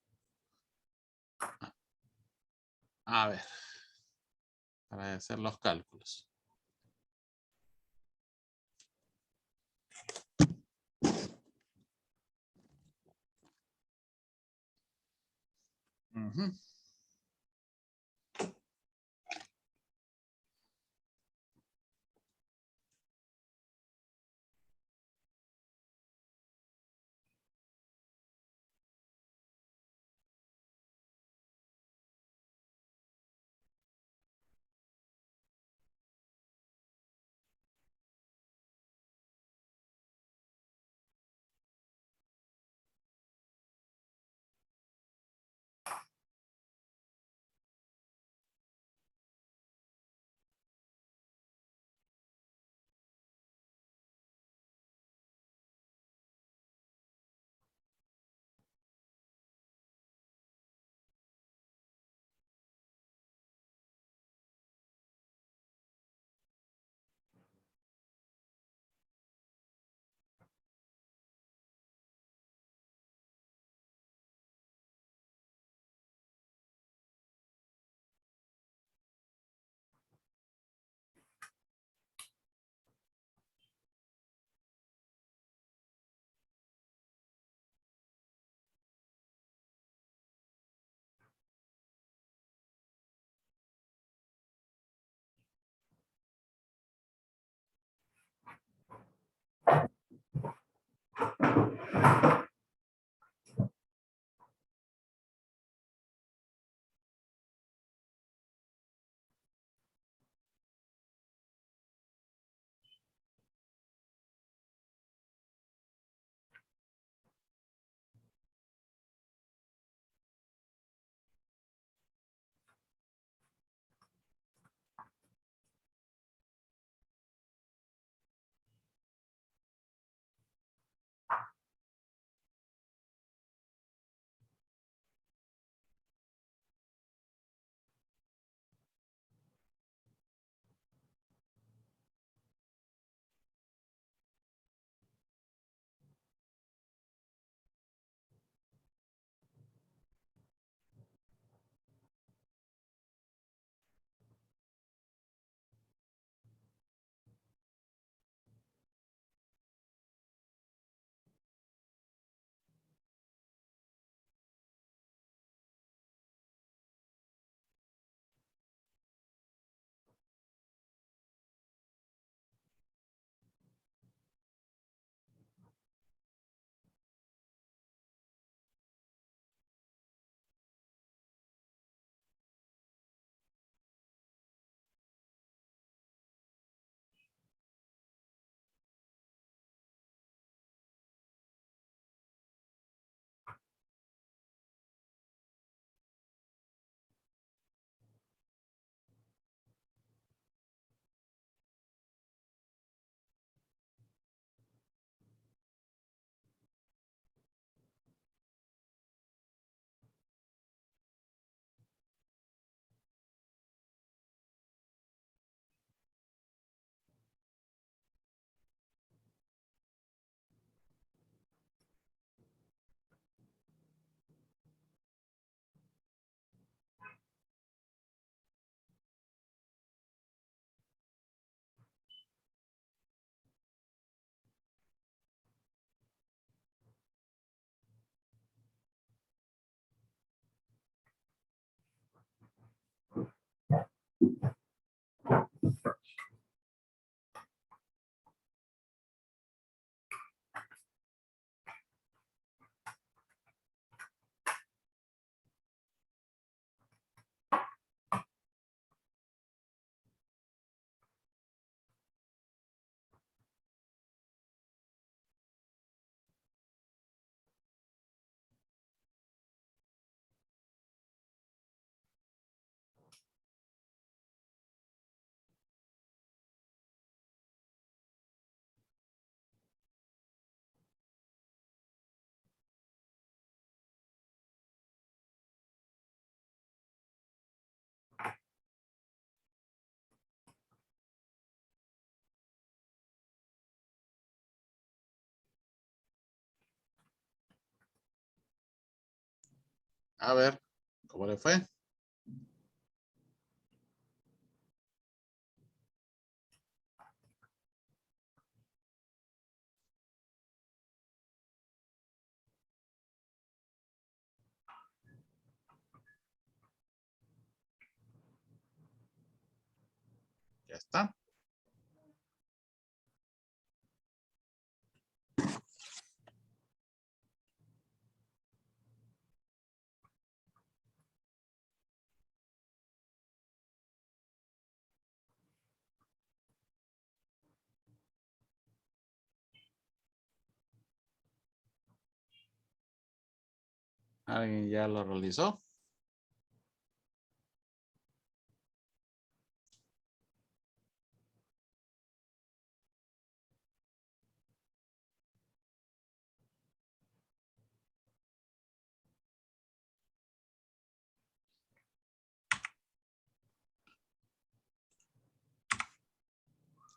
A ver, para hacer los cálculos. Ujú. A ver, ¿cómo le fue? Ya está. ¿Alguien ya lo realizó?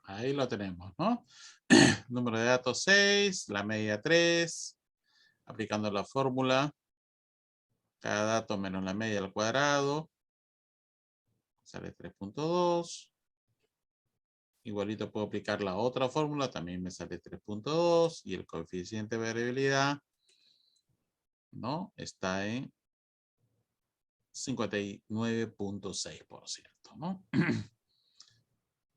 Ahí lo tenemos, ¿no? Número de datos 6, la media 3, aplicando la fórmula, cada dato menos la media al cuadrado, sale 3.2. Igualito puedo aplicar la otra fórmula, también me sale 3.2 y el coeficiente de variabilidad, ¿no? Está en 59.6%, ¿no?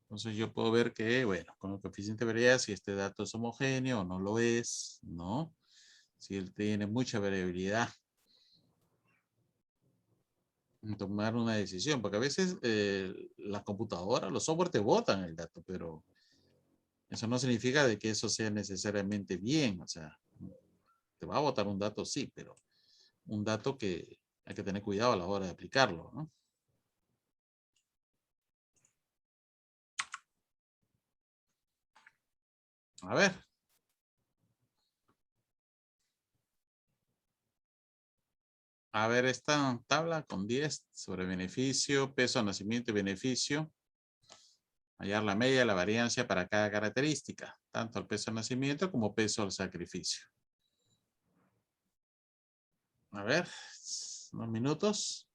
Entonces yo puedo ver que, bueno, con el coeficiente de variabilidad, si este dato es homogéneo o no lo es, ¿no? Si él tiene mucha variabilidad. Tomar una decisión, porque a veces la computadora, los software te botan el dato, pero eso no significa de que eso sea necesariamente bien, o sea, te va a botar un dato, sí, pero un dato que hay que tener cuidado a la hora de aplicarlo, ¿no? A ver. A ver esta tabla con 10 sobre beneficio, peso, nacimiento y beneficio. Hallar la media de la variancia para cada característica, tanto el peso de nacimiento como peso al sacrificio. A ver, unos minutos.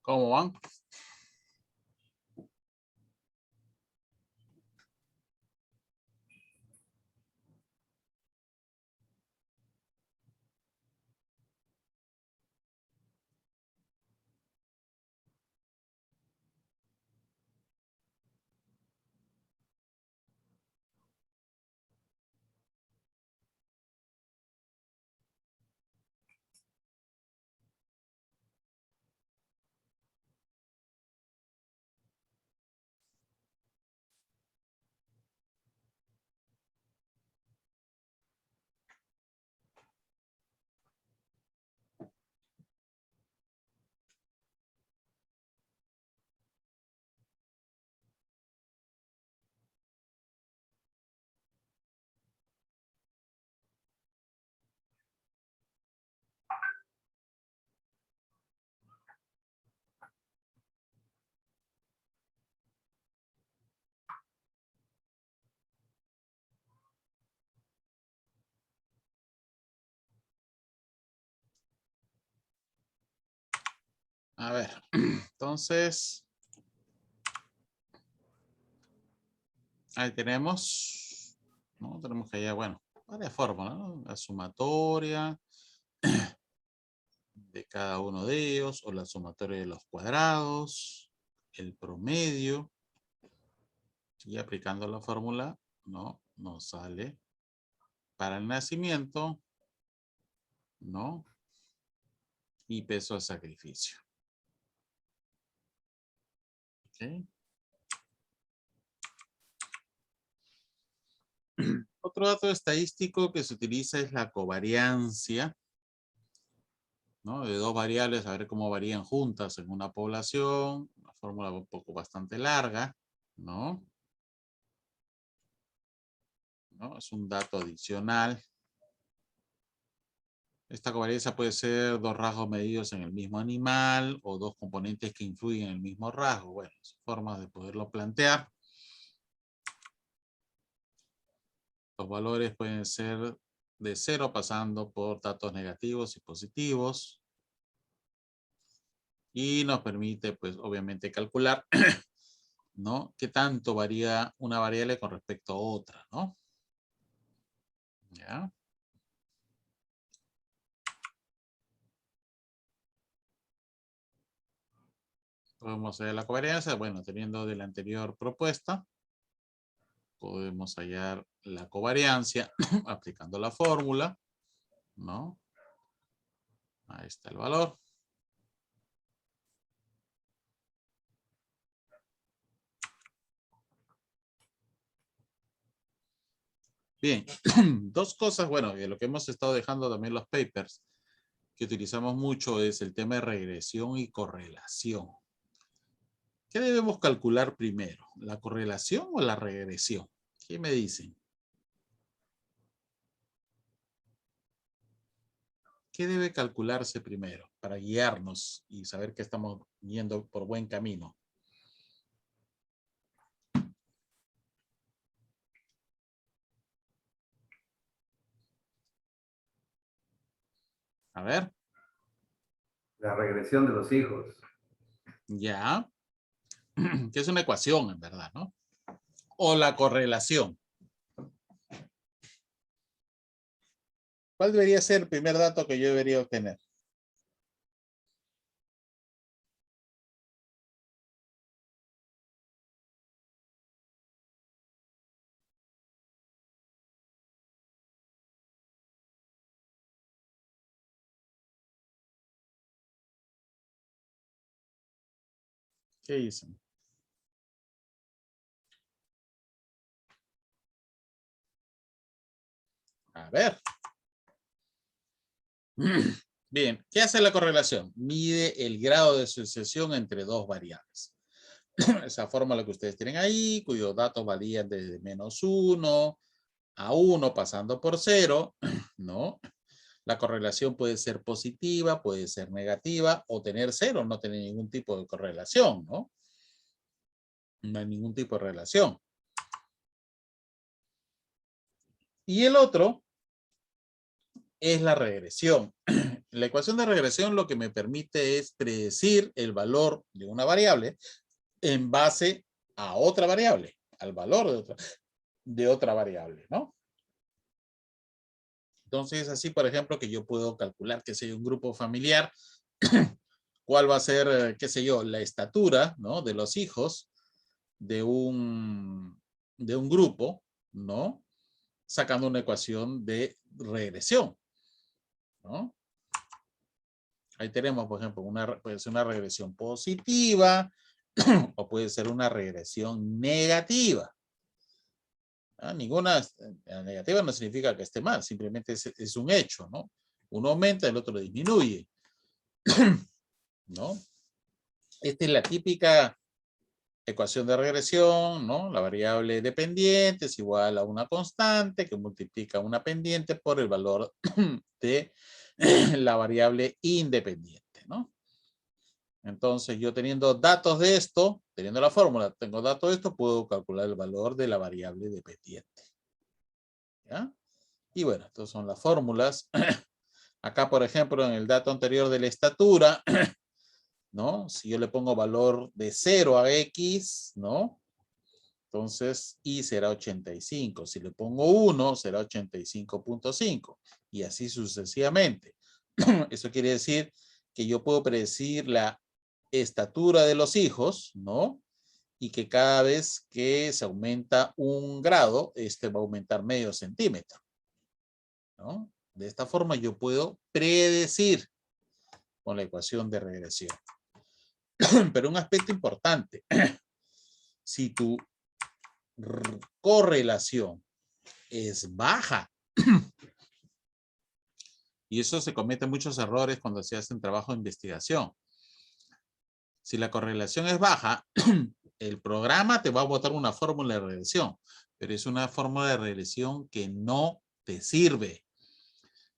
¿Cómo van? A ver, entonces, ahí tenemos, ¿no? Tenemos que ya, bueno, varias fórmulas, ¿no? La sumatoria de cada uno de ellos, o la sumatoria de los cuadrados, el promedio, y aplicando la fórmula, ¿no? Nos sale para el nacimiento, ¿no? Y peso de sacrificio. ¿Ok? Otro dato estadístico que se utiliza es la covariancia, ¿no? De dos variables, a ver cómo varían juntas en una población. Una fórmula un poco bastante larga, ¿no? ¿No? Es un dato adicional. Esta covariancia puede ser dos rasgos medidos en el mismo animal o dos componentes que influyen en el mismo rasgo. Bueno, son formas de poderlo plantear. Los valores pueden ser de 0 pasando por datos negativos y positivos. Y nos permite, pues, obviamente calcular, ¿no? Qué tanto varía una variable con respecto a otra, ¿no? ¿Ya? Podemos hallar la covariancia. Bueno, teniendo de la anterior propuesta, podemos hallar la covariancia aplicando la fórmula, ¿no? Ahí está el valor. Bien, dos cosas, bueno, de lo que hemos estado dejando también los papers, que utilizamos mucho es el tema de regresión y correlación. ¿Qué debemos calcular primero? ¿La correlación o la regresión? ¿Qué me dicen? ¿Qué debe calcularse primero para guiarnos y saber que estamos yendo por buen camino? A ver. La regresión de los hijos. Ya. Que es una ecuación, en verdad, ¿no? O la correlación. ¿Cuál debería ser el primer dato que yo debería obtener? ¿Qué dicen? A ver. Bien, ¿qué hace la correlación? Mide el grado de asociación entre dos variables. Esa fórmula que ustedes tienen ahí, cuyos datos varían desde -1 a 1 pasando por 0, ¿no? La correlación puede ser positiva, puede ser negativa, o tener 0, no tener ningún tipo de correlación, ¿no? No hay ningún tipo de relación. Y el otro es la regresión. La ecuación de regresión lo que me permite es predecir el valor de una variable en base a otra variable, al valor de otra variable, ¿no? Entonces, así, por ejemplo, que yo puedo calcular que sea un grupo familiar, cuál va a ser, qué sé yo, la estatura, ¿no? De los hijos de un grupo, ¿no? Sacando una ecuación de regresión, ¿no? Ahí tenemos, por ejemplo, puede ser una regresión positiva o puede ser una regresión negativa. Ninguna negativa no significa que esté mal, simplemente es un hecho, ¿no? Uno aumenta, el otro disminuye, ¿no? Esta es la típica ecuación de regresión, ¿no? La variable dependiente es igual a una constante que multiplica una pendiente por el valor de la variable independiente, ¿no? Entonces, yo teniendo datos de esto, teniendo la fórmula, tengo datos de esto, puedo calcular el valor de la variable dependiente. ¿Ya? Y bueno, estas son las fórmulas. Acá, por ejemplo, en el dato anterior de la estatura, ¿no? Si yo le pongo valor de 0 a X, ¿no? Entonces, Y será 85. Si le pongo 1, será 85.5. Y así sucesivamente. Eso quiere decir que yo puedo predecir la estatura de los hijos, ¿no? Y que cada vez que se aumenta 1 grado, este va a aumentar medio centímetro, ¿no? De esta forma yo puedo predecir con la ecuación de regresión. Pero un aspecto importante, si tu correlación es baja, y eso se cometen muchos errores cuando se hacen trabajo de investigación. Si la correlación es baja, el programa te va a botar una fórmula de regresión, pero es una fórmula de regresión que no te sirve.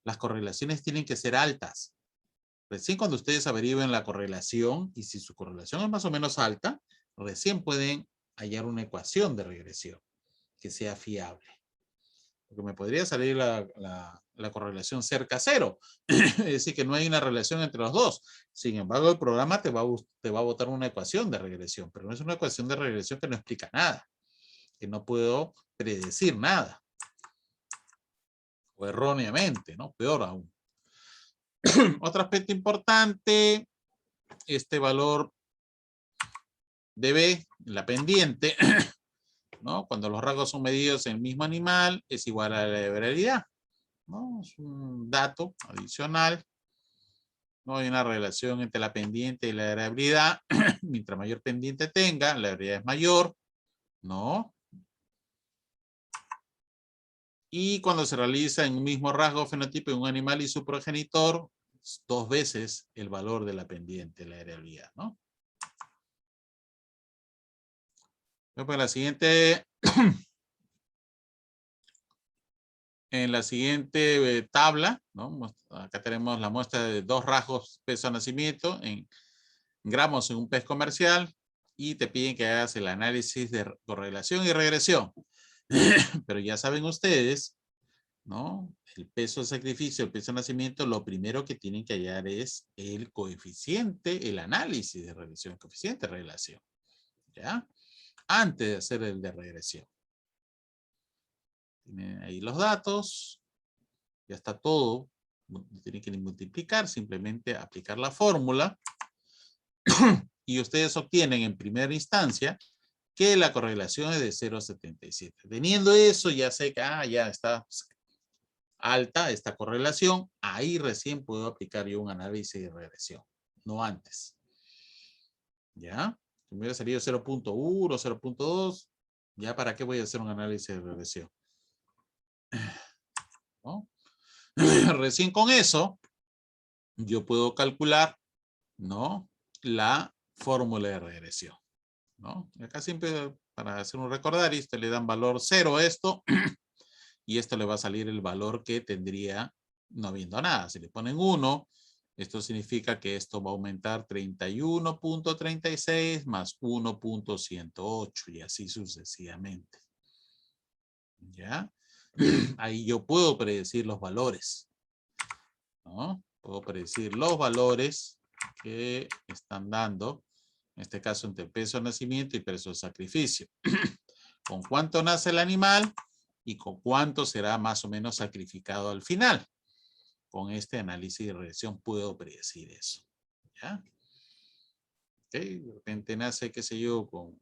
Las correlaciones tienen que ser altas. Recién cuando ustedes averigüen la correlación, y si su correlación es más o menos alta, recién pueden hallar una ecuación de regresión que sea fiable. Porque me podría salir la correlación cerca a 0. Es decir, que no hay una relación entre los dos. Sin embargo, el programa te va a botar una ecuación de regresión, pero no es una ecuación de regresión que no explica nada, que no puedo predecir nada. O erróneamente, ¿no? Peor aún. Otro aspecto importante, este valor de B, la pendiente, ¿no? Cuando los rasgos son medidos en el mismo animal, es igual a la variabilidad, ¿no? Es un dato adicional. No hay una relación entre la pendiente y la variabilidad. Mientras mayor pendiente tenga, la variabilidad es mayor, ¿no? Y cuando se realiza en un mismo rasgo fenotipo de un animal y su progenitor, 2 veces el valor de la pendiente, la variabilidad, ¿no? Pues en la siguiente tabla, ¿no? Acá tenemos la muestra de 2 rasgos peso de nacimiento en gramos en un pez comercial y te piden que hagas el análisis de correlación y regresión. Pero ya saben ustedes, ¿no? El peso de sacrificio, el peso de nacimiento, lo primero que tienen que hallar es el coeficiente, el análisis de regresión, el coeficiente de relación, ¿ya? Antes de hacer el de regresión. Tienen ahí los datos, ya está todo, no tienen que ni multiplicar, simplemente aplicar la fórmula y ustedes obtienen en primera instancia que la correlación es de 0,77. Teniendo eso, ya sé que ya está alta esta correlación, ahí recién puedo aplicar yo un análisis de regresión, no antes. ¿Ya? Si me hubiera salido 0.1, 0.2, ¿ya para qué voy a hacer un análisis de regresión? ¿No? Recién con eso, yo puedo calcular, ¿no? La fórmula de regresión, ¿no? Acá siempre, para hacer un recordario, le dan valor 0 a esto, y esto le va a salir el valor que tendría no habiendo nada. Si le ponen 1, esto significa que esto va a aumentar 31.36 más 1.108 y así sucesivamente. ¿Ya? Ahí yo puedo predecir los valores, ¿no? Puedo predecir los valores que están dando, en este caso entre peso de nacimiento y peso de sacrificio. Con cuánto nace el animal y con cuánto será más o menos sacrificado al final. Con este análisis de regresión puedo predecir eso. ¿Ya? Okay. De repente nace, qué sé yo, con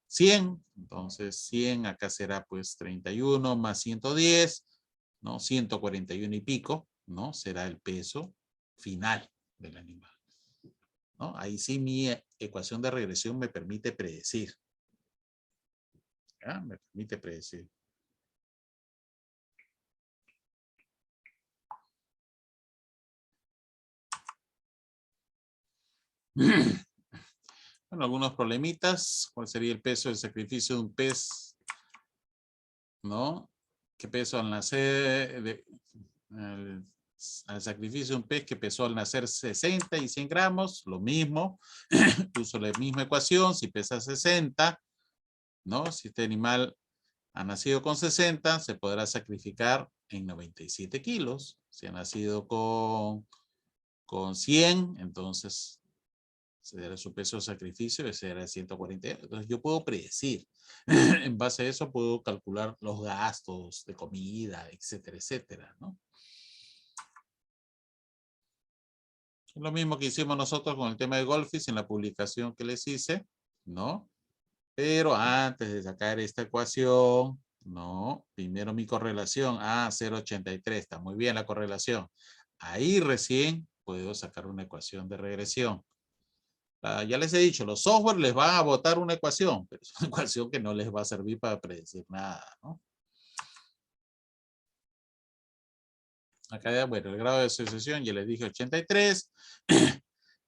100. Entonces 100 acá será pues 31 más 110, ¿no? 141 y pico, ¿no? Será el peso final del animal, ¿no? Ahí sí mi ecuación de regresión me permite predecir. ¿Ya? Me permite predecir. Bueno, algunos problemitas. ¿Cuál sería el peso del sacrificio de un pez? ¿No? ¿Qué peso al nacer? Al sacrificio de un pez que pesó al nacer 60 y 100 gramos, lo mismo. Uso la misma ecuación. Si pesa 60, ¿no? Si este animal ha nacido con 60, se podrá sacrificar en 97 kilos. Si ha nacido con 100, entonces Ese era su peso de sacrificio, ese era el 148. Entonces yo puedo predecir. En base a eso puedo calcular los gastos de comida, etcétera, etcétera, ¿no? Lo mismo que hicimos nosotros con el tema de Goldfish en la publicación que les hice, ¿no? Pero antes de sacar esta ecuación, no, primero mi correlación, 0.83, está muy bien la correlación. Ahí recién puedo sacar una ecuación de regresión. Ya les he dicho, los software les van a botar una ecuación, pero es una ecuación que no les va a servir para predecir nada, ¿no? Acá ya, bueno, el grado de asociación ya les dije 83.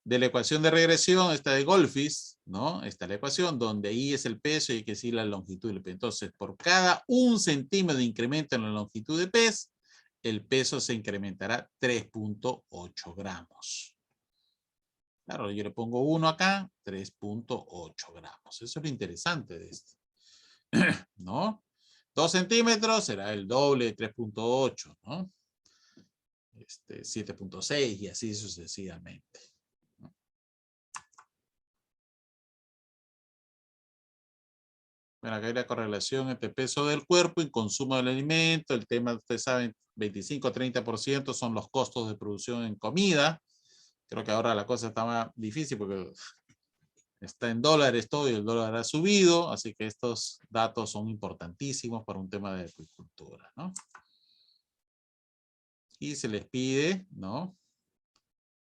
De la ecuación de regresión está de Goldfish, ¿no? Está la ecuación donde I es el peso y que sí la longitud del pez. Entonces, por cada 1 centímetro de incremento en la longitud de pez, el peso se incrementará 3.8 gramos. Claro, yo le pongo 1 acá, 3.8 gramos. Eso es lo interesante de esto. ¿No? 2 centímetros será el doble de 3.8, ¿no? 7.6 y así sucesivamente. Bueno, acá hay la correlación entre peso del cuerpo y consumo del alimento. El tema, ustedes saben, 25-30% son los costos de producción en comida. Creo que ahora la cosa está más difícil porque está en dólares todo y el dólar ha subido. Así que estos datos son importantísimos para un tema de agricultura, ¿no? Y se les pide, ¿no?,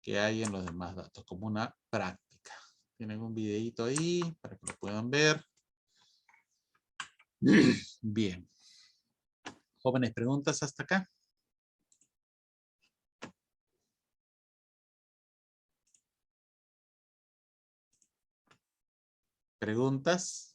que hay en los demás datos como una práctica. Tienen un videito ahí para que lo puedan ver. Bien. Jóvenes, ¿preguntas hasta acá? ¿Preguntas?